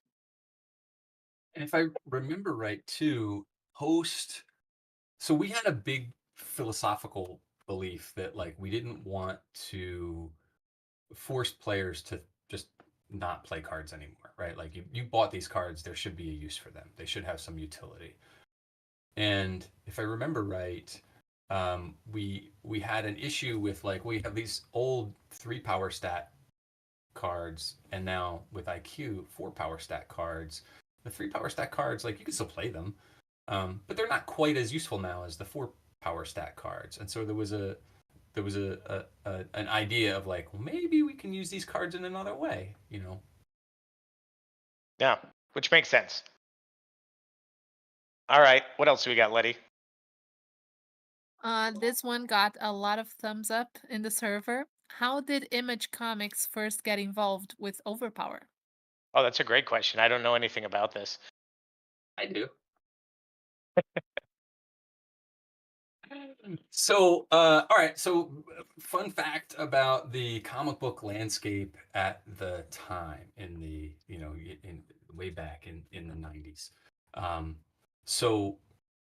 And if I remember right, too, so we had a big philosophical belief that like we didn't want to force players to just not play cards anymore, right? Like you bought these cards, there should be a use for them. They should have some utility. And if I remember right, we had an issue with like we have these old 3 power stat cards, and now with IQ 4 power stat cards. The 3 power stat cards, like you can still play them, but they're not quite as useful now as the 4 power stat cards. And so there was an idea of like, well, maybe we can use these cards in another way, Yeah, which makes sense. All right, what else do we got, Letty? This one got a lot of thumbs up in the server. How did Image Comics first get involved with Overpower? Oh, that's a great question. I don't know anything about this. I do. So, all right. So, fun fact about the comic book landscape at the time in the, in way back in the 90s. So,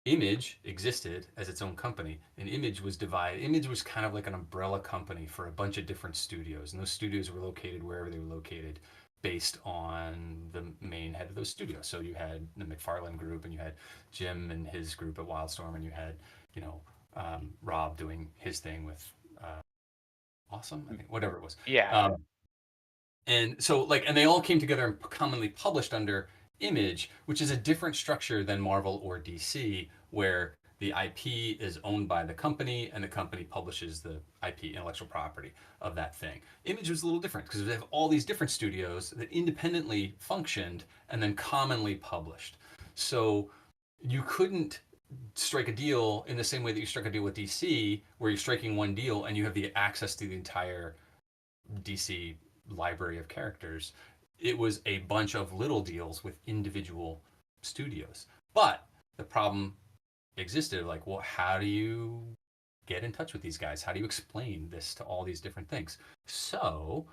Image existed as its own company, and Image was divided. Image was kind of like an umbrella company for a bunch of different studios, and those studios were located wherever they were located based on the main head of those studios. So you had the McFarlane group, and you had Jim and his group at Wildstorm, and you had, Rob doing his thing with Awesome, I think, whatever it was. Yeah. And so, and they all came together and commonly published under Image, which is a different structure than Marvel or DC, where the IP is owned by the company and the company publishes the IP, intellectual property of that thing. Image was a little different because they have all these different studios that independently functioned and then commonly published. So you couldn't strike a deal in the same way that you struck a deal with DC, where you're striking one deal and you have the access to the entire DC library of characters. It was a bunch of little deals with individual studios. But the problem existed, like, well, how do you get in touch with these guys? How do you explain this to all these different things? So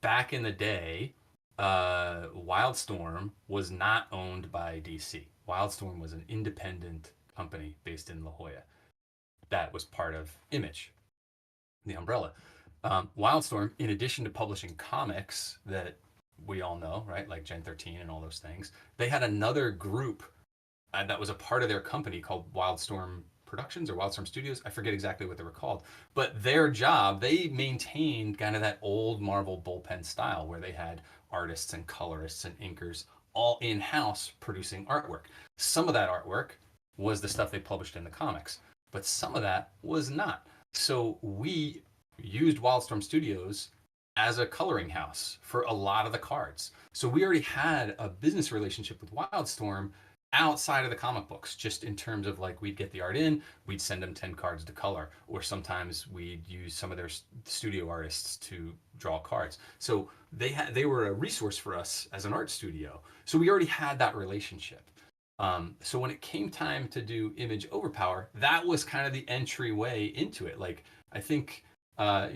back in the day, Wildstorm was not owned by DC. Wildstorm was an independent company based in La Jolla that was part of Image, the umbrella. Wildstorm, in addition to publishing comics that we all know, right, like Gen 13 and all those things, they had another group that was a part of their company called Wildstorm Productions or Wildstorm Studios. I forget exactly what they were called, but their job, they maintained kind of that old Marvel bullpen style where they had artists and colorists and inkers all in-house producing artwork. Some of that artwork was the stuff they published in the comics, but some of that was not. So we used Wildstorm Studios as a coloring house for a lot of the cards. So we already had a business relationship with Wildstorm outside of the comic books, just in terms of like we'd get the art in, we'd send them 10 cards to color, or sometimes we'd use some of their studio artists to draw cards. So they were a resource for us as an art studio. So we already had that relationship. So when it came time to do Image Overpower, that was kind of the entryway into it. Like I think I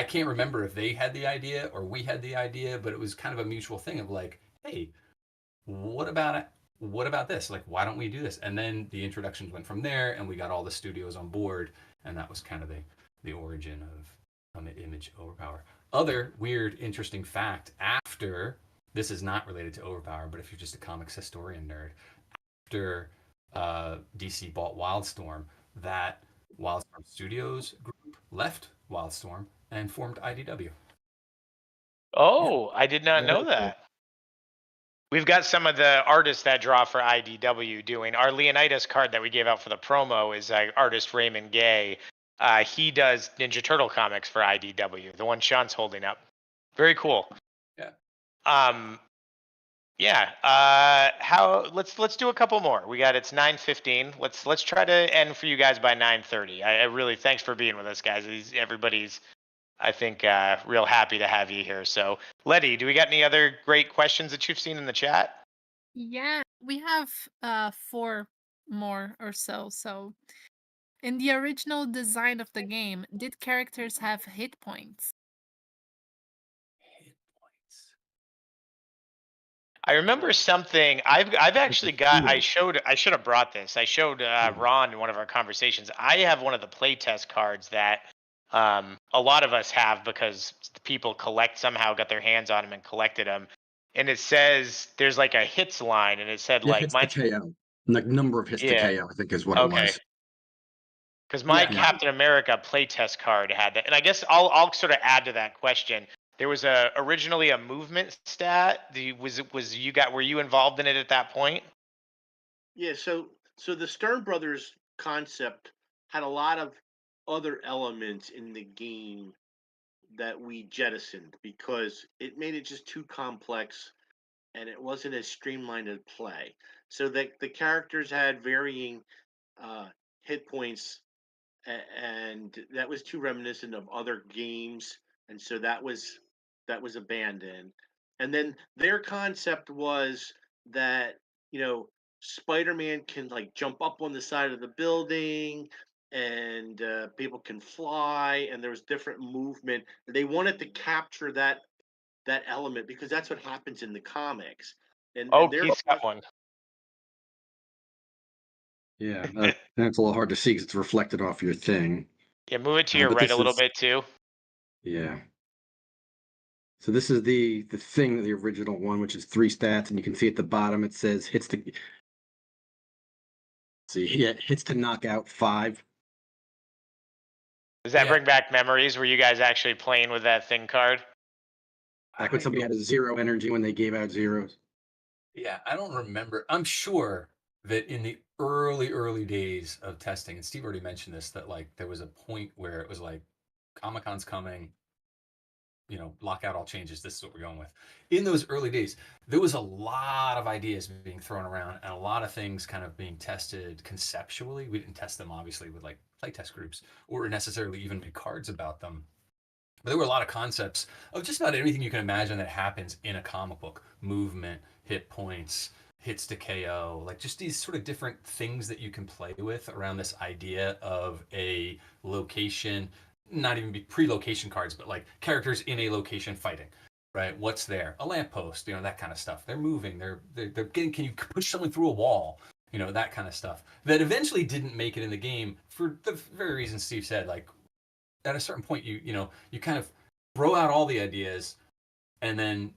can't remember if they had the idea or we had the idea, but it was kind of a mutual thing of like, hey, what about it? What about this? Like, why don't we do this? And then the introductions went from there, and we got all the studios on board, and that was kind of the origin of Image Overpower. Other weird, interesting fact: after this is not related to Overpower, but if you're just a comics historian nerd, after DC bought Wildstorm, that Wildstorm Studios group left Wildstorm and formed IDW. Oh, I did not know that. We've got some of the artists that draw for IDW doing our Leonidas card that we gave out for the promo is artist Raymond Gay. He does Ninja Turtle comics for IDW, the one Sean's holding up. Very cool. Yeah. Let's do a couple more. It's 9:15. Let's try to end for you guys by 9:30. I really thanks for being with us, guys. Everybody's I think real happy to have you here. So Letty, do we got any other great questions that you've seen in the chat? Yeah, we have 4 more or so. So in the original design of the game, did characters have hit points? Hit points. I remember something. I've actually got. I should have brought this. I showed Ron in one of our conversations. I have one of the playtest cards that a lot of us have because people somehow got their hands on them and collected them. And it says there's like a hits line, and it said like hits to KO. Like number of hits to KO, I think is what it was. Because my Captain America playtest card had that, and I guess I'll sort of add to that question. There was originally a movement stat. Were you involved in it at that point? Yeah, so the Stern Brothers concept had a lot of other elements in the game that we jettisoned because it made it just too complex and it wasn't as streamlined as play. So that the characters had varying hit points, and that was too reminiscent of other games, and so that was abandoned. And then their concept was that Spider-Man can like jump up on the side of the building, and people can fly, and there was different movement. They wanted to capture that element because that's what happens in the comics. And Pete's got one. Yeah, that's a little hard to see because it's reflected off your thing. Yeah, move it to your right a little bit too. Yeah. So this is the thing, the original one, which is 3 stats, and you can see at the bottom it says hits to knock out 5. Does that bring back memories? Were you guys actually playing with that thing card? Back when somebody had a 0 energy when they gave out zeros. Yeah, I don't remember. I'm sure that in the early days of testing, and Steve already mentioned this, that like there was a point where it was like Comic-Con's coming, lock out all changes. This is what we're going with. In those early days, there was a lot of ideas being thrown around and a lot of things kind of being tested conceptually. We didn't test them obviously with like playtest groups or necessarily even make cards about them. But there were a lot of concepts of just about anything you can imagine that happens in a comic book. Movement, hit points, hits to KO, like just these sort of different things that you can play with around this idea of a location, not even be pre-location cards, but like characters in a location fighting, right? What's there? A lamppost, that kind of stuff. They're moving, they're getting, can you push someone through a wall? That kind of stuff that eventually didn't make it in the game for the very reason Steve said. Like at a certain point, you kind of throw out all the ideas and then,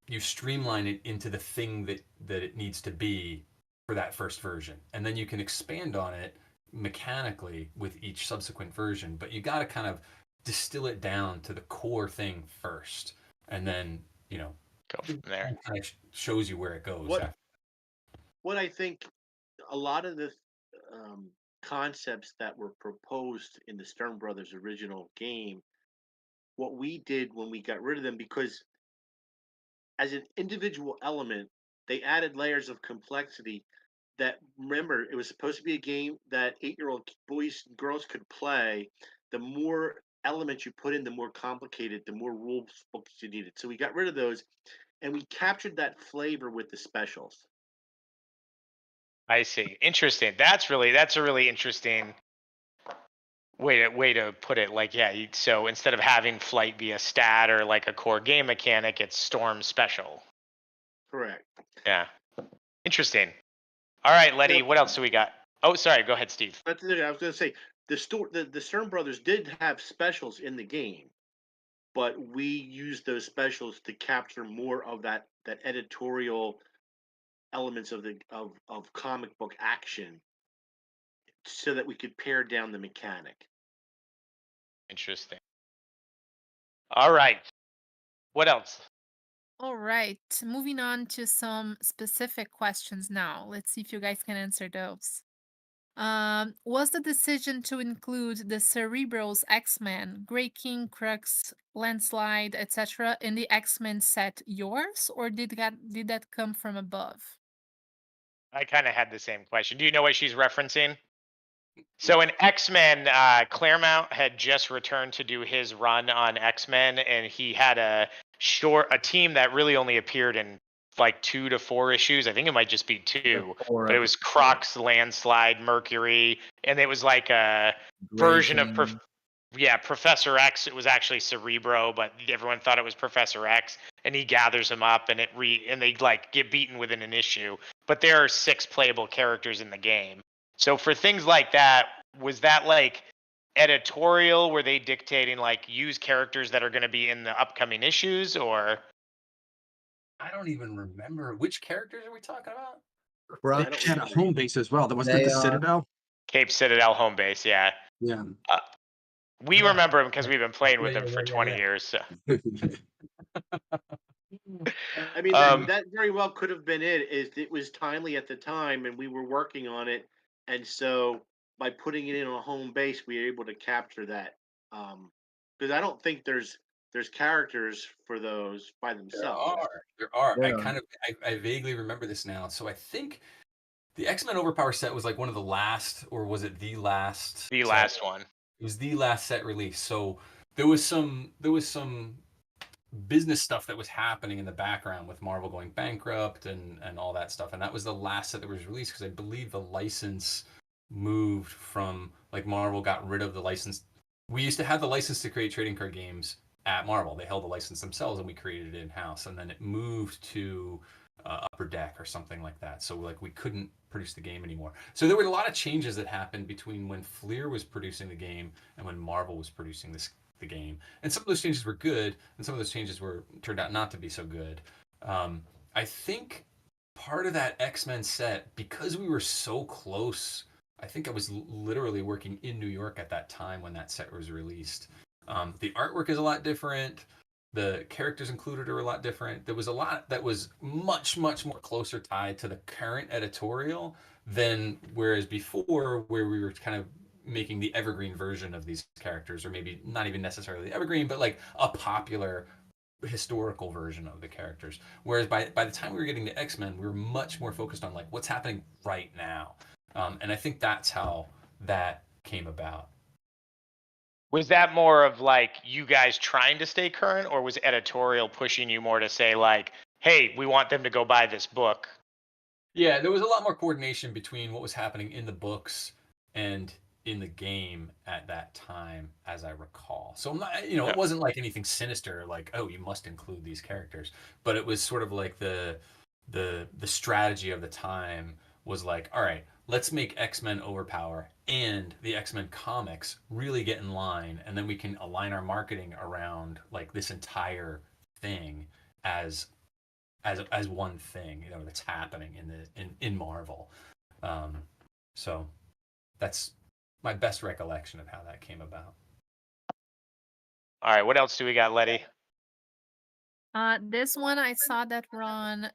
you streamline it into the thing that it needs to be for that first version, and then you can expand on it mechanically with each subsequent version. But you got to kind of distill it down to the core thing first, and then Go from there. it kind of shows you where it goes. What I think a lot of the concepts that were proposed in the Stern Brothers original game, what we did when we got rid of them, because as an individual element, they added layers of complexity that, remember, it was supposed to be a game that 8-year-old boys and girls could play. The more elements you put in, the more complicated, the more rules books you needed. So we got rid of those, and we captured that flavor with the specials. I see. Interesting. That's a really interesting way to put it. Like, yeah, so instead of having flight be a stat or like a core game mechanic, it's storm special. Correct. Yeah. Interesting. All right, Letty, what else do we got? Oh, sorry. Go ahead, Steve. That's it. I was going to say the Stern Brothers did have specials in the game, but we used those specials to capture more of that editorial elements of the of comic book action, so that we could pare down the mechanic. Interesting. All right. What else? All right, moving on to some specific questions now. Let's see if you guys can answer those. Was the decision to include the Cerebrals X-Men, Grey King, Crux, Landslide, etc. in the X-Men set yours, or did that come from above? I kind of had the same question. Do you know what she's referencing? So in X-Men, Claremont had just returned to do his run on X-Men, and he had a team that really only appeared in like 2 to 4 issues. I think it might just be 2, but it was Crux, Landslide, Mercury, and it was like a version of Professor X. It was actually Cerebro, but everyone thought it was Professor X, and he gathers them up, and they like get beaten within an issue. But there are 6 playable characters in the game. So for things like that, was that like editorial? Were they dictating like use characters that are going to be in the upcoming issues, or? I don't even remember which characters are we talking about. They had a home base as well. That was the Citadel. Cape Citadel home base, yeah. Yeah. We remember him because we've been playing with him for 20 years. So. I mean, that very well could have been it. It was timely at the time, and we were working on it, and so by putting it in a home base, we were able to capture that. Because I don't think there's characters for those by themselves. There are. I vaguely remember this now. So I think the X-Men OverPower set was like one of the last, or was it the last? The last one. It was the last set release. So there was some business stuff that was happening in the background with Marvel going bankrupt and all that stuff. And that was the last set that was released, because I believe the license moved from, like, Marvel got rid of the license. We used to have the license to create trading card games at Marvel. They held the license themselves, and we created it in-house. And then it moved to Upper Deck or something like that. So like we couldn't produce the game anymore. So there were a lot of changes that happened between when Fleer was producing the game and when Marvel was producing the game. And some of those changes were good, and some of those changes turned out not to be so good. I think part of that X-Men set, because we were so close, I think I was literally working in New York at that time when that set was released. The artwork is a lot different. The characters included are a lot different. There was a lot that was much, much more closer tied to the current editorial than whereas before, where we were kind of making the evergreen version of these characters, or maybe not even necessarily evergreen, but like a popular historical version of the characters. Whereas by the time we were getting to X-Men, we were much more focused on like what's happening right now. And I think that's how that came about. Was that more of like you guys trying to stay current, or was editorial pushing you more to say like, hey, we want them to go buy this book? Yeah, there was a lot more coordination between what was happening in the books and in the game at that time, as I recall. So I'm not, it wasn't like anything sinister, like, oh, you must include these characters. But it was sort of like the strategy of the time was like, all right, let's make X-Men OverPower and the X-Men comics really get in line, and then we can align our marketing around like this entire thing as as one thing, that's happening in Marvel. So that's my best recollection of how that came about. All right, what else do we got, Letty? This one I saw that Ron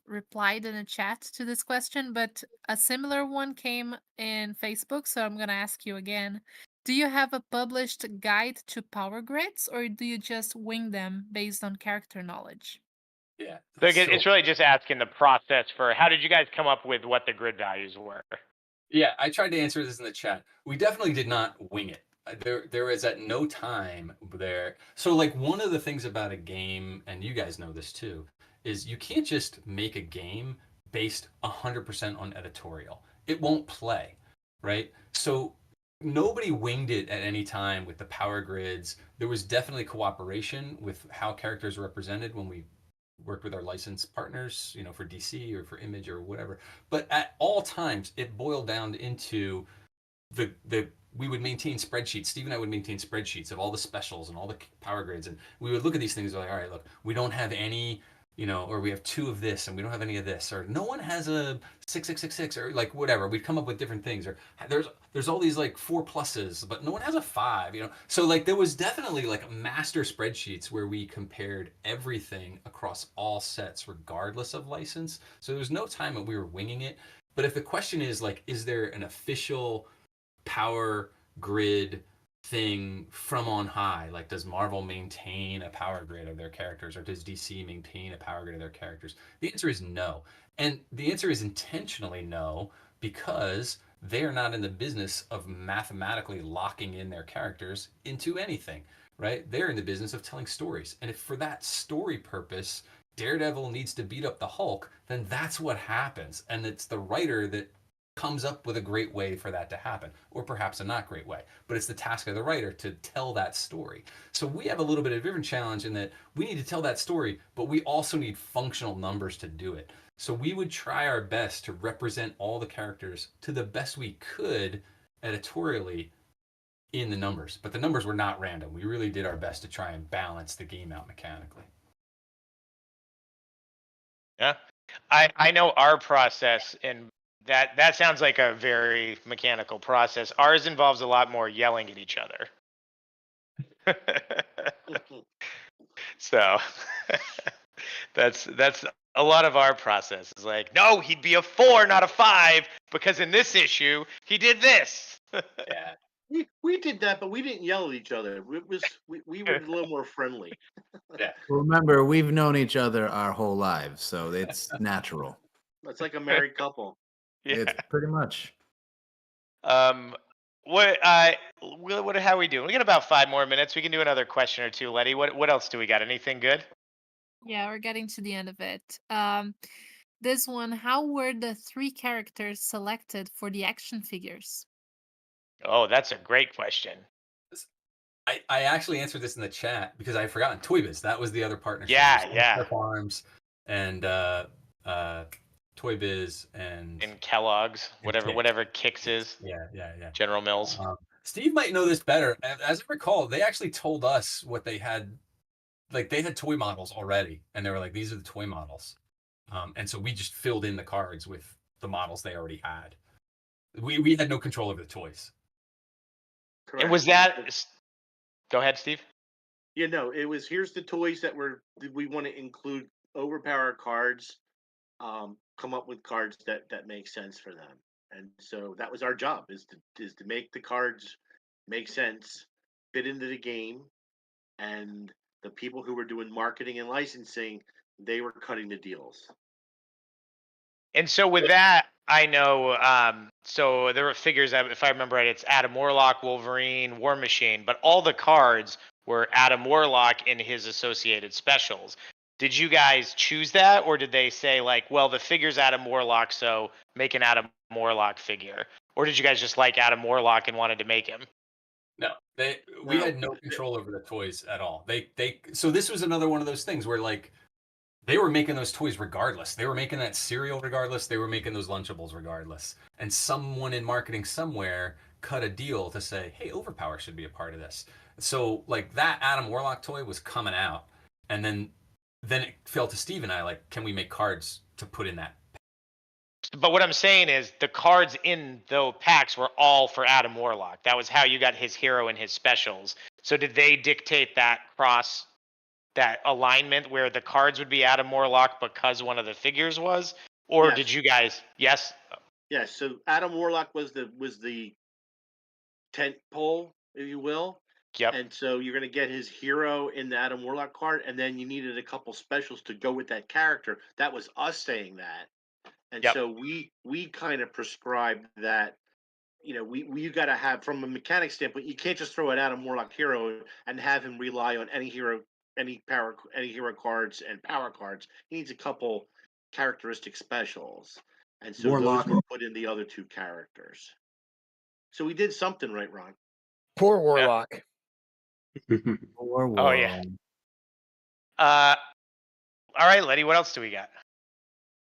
replied in a chat to this question, but a similar one came in Facebook, so I'm gonna ask you again. Do you have a published guide to power grids, or do you just wing them based on character knowledge? Yeah. So it's really just asking the process for how did you guys come up with what the grid values were? Yeah, I tried to answer this in the chat. We definitely did not wing it. There is at no time there. So like one of the things about a game, and you guys know this too, is you can't just make a game based 100% on editorial. It won't play, right? So nobody winged it at any time with the power grids. There was definitely cooperation with how characters are represented when we worked with our licensed partners, for DC or for Image or whatever. But at all times, it boiled down into the we would maintain spreadsheets. Steve and I would maintain spreadsheets of all the specials and all the power grades, and we would look at these things like, all right, look, we don't have any, or we have 2 of this and we don't have any of this, or no one has a 6666, or like whatever. We'd come up with different things, or there's all these like 4 pluses, but no one has a 5, So like there was definitely like master spreadsheets where we compared everything across all sets, regardless of license. So there was no time that we were winging it. But if the question is like, is there an official power grid thing from on high? Like, does Marvel maintain a power grid of their characters, or does DC maintain a power grid of their characters? The answer is no. And the answer is intentionally no, because they are not in the business of mathematically locking in their characters into anything, right? They're in the business of telling stories. And if for that story purpose, Daredevil needs to beat up the Hulk, then that's what happens. And it's the writer that comes up with a great way for that to happen, or perhaps a not great way. But it's the task of the writer to tell that story. So we have a little bit of a different challenge in that we need to tell that story, but we also need functional numbers to do it. So we would try our best to represent all the characters to the best we could editorially in the numbers. But the numbers were not random. We really did our best to try and balance the game out mechanically. Yeah. I know our process, and that sounds like a very mechanical process. Ours involves a lot more yelling at each other. So that's a lot of our process. Is like, no, he'd be a 4, not a 5, because in this issue he did this. Yeah. We did that, but we didn't yell at each other. We were a little more friendly. Yeah. Remember, we've known each other our whole lives, so it's natural. It's like a married couple. Yeah. It's pretty much. What how we doing? We got about 5 more minutes. We can do another question or two, Letty. What else do we got? Anything good? Yeah, we're getting to the end of it. This one, how were the 3 characters selected for the action figures? Oh, that's a great question. I actually answered this in the chat because I had forgotten Toy Biz. That was the other partnership. Yeah. Farms and Toy Biz and Kellogg's, whatever Kix is. Yeah. General Mills. Steve might know this better. As I recall, they actually told us what they had. Like they had toy models already, and they were like, "These are the toy models," and so we just filled in the cards with the models they already had. We had no control over the toys. Correct. And was that? Go ahead, Steve. Yeah, no, it was, here's the toys that we want to include overpower cards, come up with cards that make sense for them. And so that was our job, is to make the cards make sense, fit into the game, and the people who were doing marketing and licensing, they were cutting the deals. And so with that, I know, so there were figures, if I remember right, it's Adam Warlock, Wolverine, War Machine, but all the cards were Adam Warlock in his associated specials. Did you guys choose that, or did they say like, well, the figure's Adam Warlock, so make an Adam Warlock figure? Or did you guys just like Adam Warlock and wanted to make him? No, we had no control over the toys at all. So this was another one of those things where like they were making those toys regardless. They were making that cereal regardless. They were making those Lunchables regardless. And someone in marketing somewhere cut a deal to say, hey, Overpower should be a part of this. So like that Adam Warlock toy was coming out, and then then it fell to Steve and I, like, can we make cards to put in that? But what I'm saying is the cards in the packs were all for Adam Warlock. That was how you got his hero and his specials. So did they dictate that that alignment where the cards would be Adam Warlock because one of the figures was? Or Yes. did you guys? Yes. Yes. So Adam Warlock was the tent pole, if you will. Yep. And so you're going to get his hero in the Adam Warlock card, and then you needed a couple specials to go with that character. That was us saying that. And Yep. so we kind of prescribed that, you got to have, from a mechanic standpoint, you can't just throw an Adam Warlock hero and have him rely on any hero cards and power cards. He needs a couple characteristic specials. And so Warlock. those were put in the other two characters. So we did something right, Ron. Poor Warlock. Oh yeah. All right, Letty, what else do we got?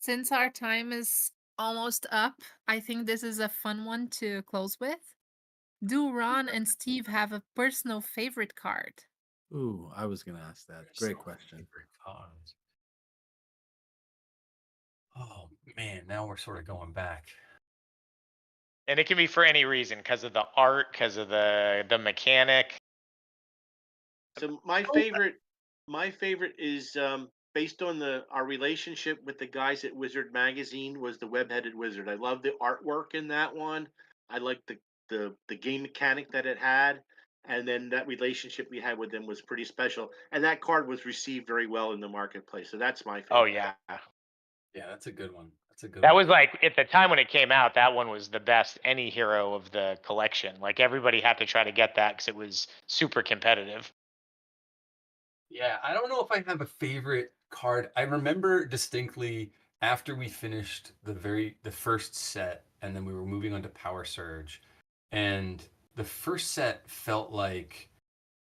Since our time is almost up, I think this is a fun one to close with. Do Ron and Steve have a personal favorite card? Ooh, I was gonna ask that. Great question. Favorite cards. Oh man, now we're sort of going back. And it can be for any reason, because of the art, because of the mechanic. So my favorite is based on our relationship with the guys at Wizard Magazine, was the Web-Headed Wizard. I love the artwork in that one. I like the game mechanic that it had, and then that relationship we had with them was pretty special. And that card was received very well in the marketplace. So that's my favorite. Oh yeah. Yeah, that's a good one. That was like, at the time when it came out, that one was the best any hero of the collection. Like, everybody had to try to get that because it was super competitive. Yeah, I don't know if I have a favorite card. I remember distinctly after we finished the first set, and then we were moving on to Power Surge, and the first set felt like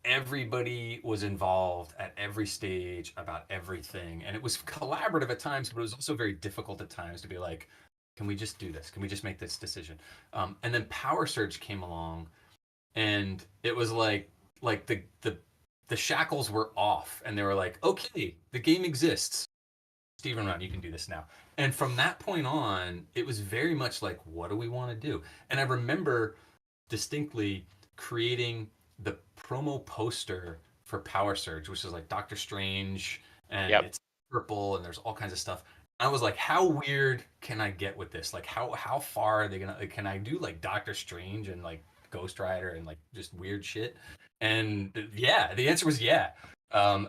everybody was involved at every stage about everything, and it was collaborative at times, but it was also very difficult at times to be like, can we just do this? Can we just make this decision? And then Power Surge came along, and it was like the shackles were off, and they were like, okay, the game exists. Steven Ron, you can do this now. And from that point on, it was very much like, what do we want to do? And I remember distinctly creating the promo poster for Power Surge, which is like Doctor Strange, and it's purple, and there's all kinds of stuff. I was like, how weird can I get with this? Like, how far are they gonna? Can I do like Doctor Strange and like Ghost Rider and like just weird shit? And yeah, the answer was yeah.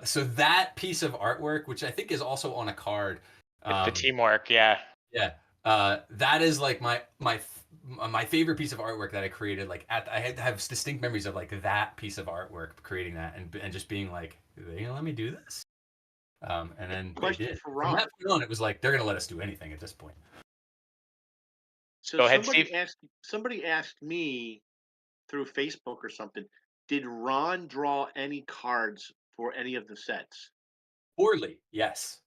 So that piece of artwork, which I think is also on a card, the teamwork, yeah. That is like my favorite piece of artwork that I created. Like, I have distinct memories of like that piece of artwork, creating that, and just being like, are they gonna let me do this? And then they did. From that point on, it was like, they're gonna let us do anything at this point. So go ahead, somebody asked me through Facebook or something, did Ron draw any cards for any of the sets? Poorly, yes.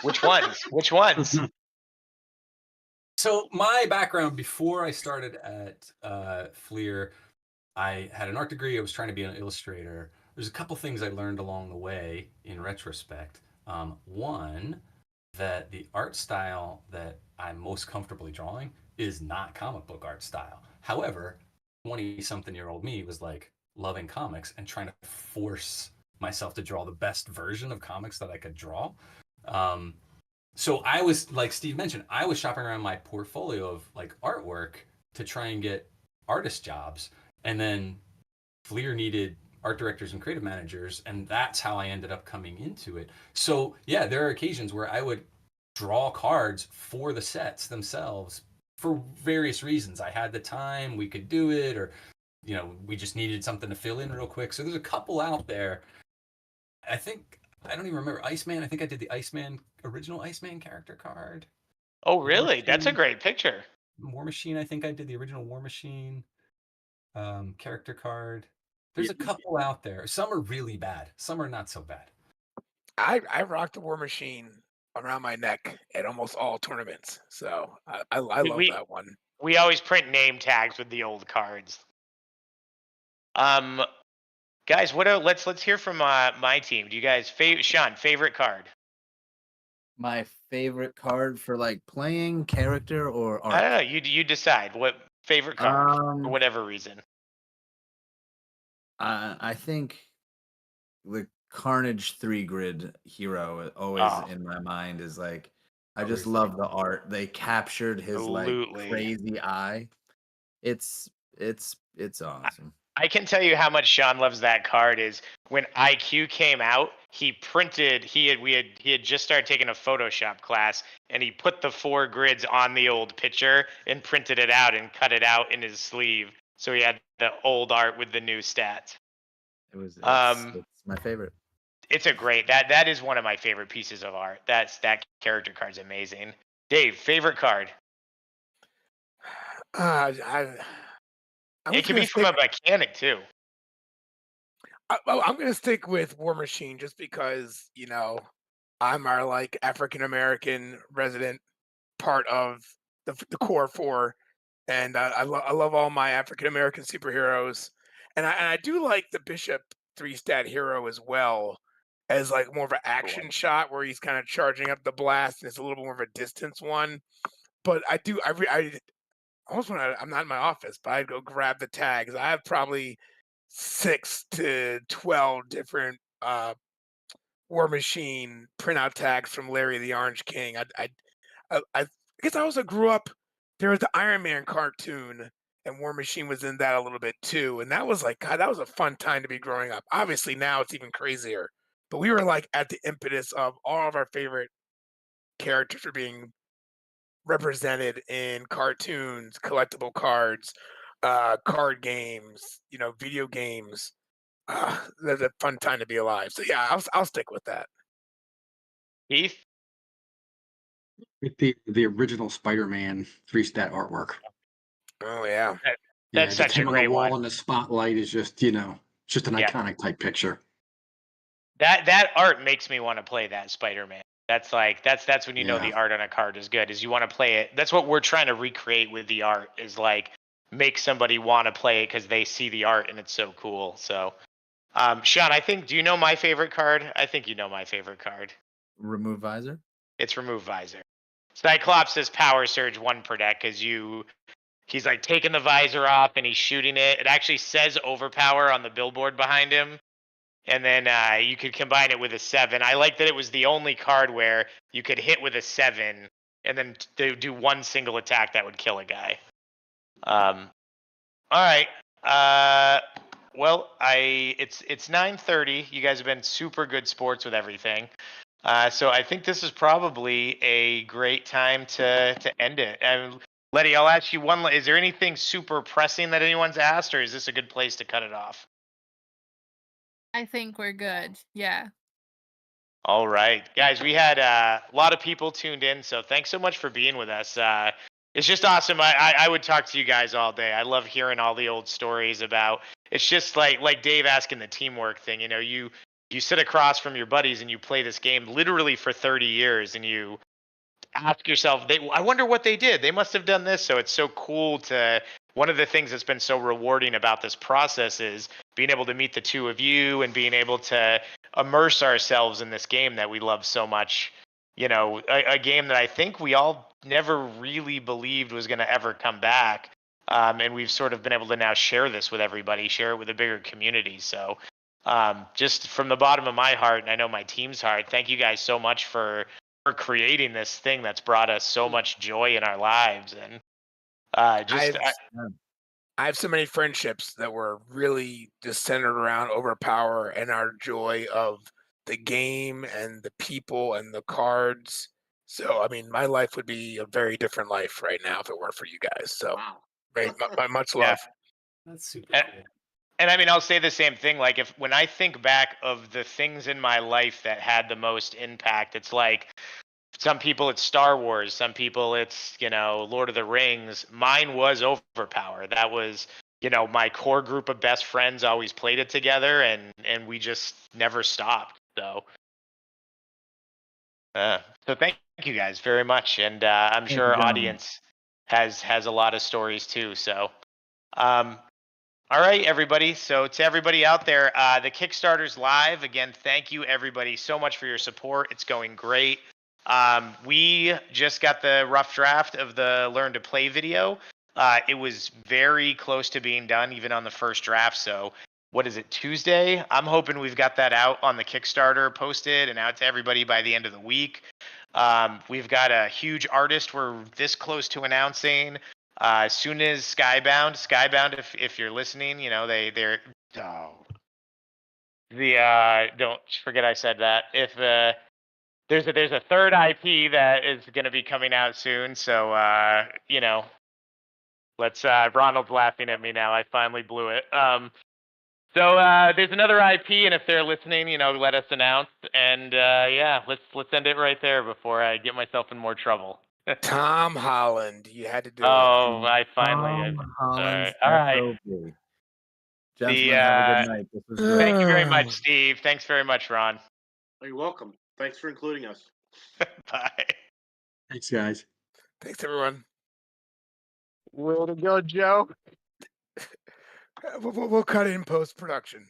Which ones? So my background before I started at Fleer, I had an art degree. I was trying to be an illustrator. There's a couple things I learned along the way in retrospect. One, that the art style that I'm most comfortably drawing is not comic book art style. However, 20-something-year-old me was like loving comics and trying to force myself to draw the best version of comics that I could draw. So I was, like Steve mentioned, I was shopping around my portfolio of like artwork to try and get artist jobs. And then Fleer needed art directors and creative managers, and that's how I ended up coming into it. So yeah, there are occasions where I would draw cards for the sets themselves for various reasons. I had the time, we could do it, or we just needed something to fill in real quick. So there's a couple out there. I don't even remember Iceman. I think I did the original Iceman character card. Oh, really? That's a great picture. War Machine. I think I did the original War Machine character card. There's a couple out there. Some are really bad. Some are not so bad. I rocked the War Machine around my neck at almost all tournaments. So I love that one. We always print name tags with the old cards. Guys, let's hear from my team. Do you guys Sean, favorite card? My favorite card for like playing character or I don't know. art. You decide what favorite card for whatever reason. I think the Carnage 3 grid hero always Oh. in my mind is like I just love the art. They captured his like Absolutely. crazy eye. It's awesome. I can tell you how much Sean loves that card is when IQ came out, he had just started taking a Photoshop class and he put the 4 grids on the old picture and printed it out and cut it out in his sleeve. So he had the old art with the new stats. It's Um, my favorite. It's a great that is one of my favorite pieces of art. That character card's amazing. Dave, favorite card? It can be from a mechanic too. I'm gonna stick with War Machine just because I'm our like African American resident part of the core 4, and I love all my African American superheroes, and I do like the Bishop 3-stat hero as well as like more of an action shot where he's kind of charging up the blast and it's a little more of a distance one. But I almost when I'm not in my office, but I'd go grab the tags. I have probably 6 to 12 different War Machine printout tags from Larry the Orange King. I guess I also grew up. There was the Iron Man cartoon, and War Machine was in that a little bit too. And that was like, God, that was a fun time to be growing up. Obviously, now it's even crazier. But we were like at the impetus of all of our favorite characters are being represented in cartoons, collectible cards, card games, video games. That's a fun time to be alive. So yeah, I'll stick with that. Heath? With the original Spider-Man 3-stat artwork. Oh yeah. Yeah, That's just such a him on the great wall one. in the spotlight is just an Yeah. iconic type picture. That art makes me want to play that Spider-Man. That's when you know Yeah. the art on a card is good. Is you want to play it. That's what we're trying to recreate with the art. Is like make somebody want to play it because they see the art and it's so cool. So, Sean, do you know my favorite card? I think you know my favorite card. Remove visor. It's Remove Visor. Cyclops says Power Surge 1 per deck because he's like taking the visor off and he's shooting it. It actually says Overpower on the billboard behind him. And then you could combine it with a 7. I like that it was the only card where you could hit with a 7 and then do one single attack that would kill a guy. All right. Well, it's 9:30. You guys have been super good sports with everything. So I think this is probably a great time to end it. And Letty, I'll ask you one. Is there anything super pressing that anyone's asked, or is this a good place to cut it off? I think we're good. Yeah. All right, guys, we had a lot of people tuned in, so thanks so much for being with us. It's just awesome. I would talk to you guys all day. I love hearing all the old stories about. It's just like Dave asking the teamwork thing. You sit across from your buddies and you play this game literally for 30 years, and you ask yourself, I wonder what they did. They must have done this. So it's so cool to. One of the things that's been so rewarding about this process is being able to meet the two of you and being able to immerse ourselves in this game that we love so much. A game that I think we all never really believed was going to ever come back. And we've sort of been able to now share this with everybody, share it with a bigger community. So just from the bottom of my heart, and I know my team's heart, thank you guys so much for creating this thing that's brought us so much joy in our lives. And I have so many friendships that were really just centered around Overpower and our joy of the game and the people and the cards. So, I mean, my life would be a very different life right now if it weren't for you guys. So, much love. That's super And, cool. and I mean, I'll say the same thing. Like, when I think back of the things in my life that had the most impact, it's like some people it's Star Wars, some people it's Lord of the Rings. Mine was Overpower. That was my core group of best friends always played it together, and we just never stopped. So thank you guys very much, and I'm sure our audience has a lot of stories too. So All right, everybody. So to everybody out there, the Kickstarter's live. Again, thank you, everybody, so much for your support. It's going great. We just got the rough draft of the Learn to Play video. It was very close to being done, even on the first draft. So what is it, Tuesday? I'm hoping we've got that out on the Kickstarter, posted and out to everybody by the end of the week. We've got a huge artist we're this close to announcing. As soon as Skybound, if you're listening, you know they're don't forget I said that. If there's a third IP that is going to be coming out soon, so you know, let's Ronald's laughing at me now. I finally blew it. So there's another IP, and if they're listening, you know, let us announce. And yeah, let's end it right there before I get myself in more trouble. Tom Holland, you had to do it. Oh, I finally. Tom Holland's all right. SOB. Gentlemen, have a good night. This was great. Thank you very much, Steve. Thanks very much, Ron. You're welcome. Thanks for including us. Bye. Thanks, guys. Thanks, everyone. Way to go, Joe. We'll cut it in post production.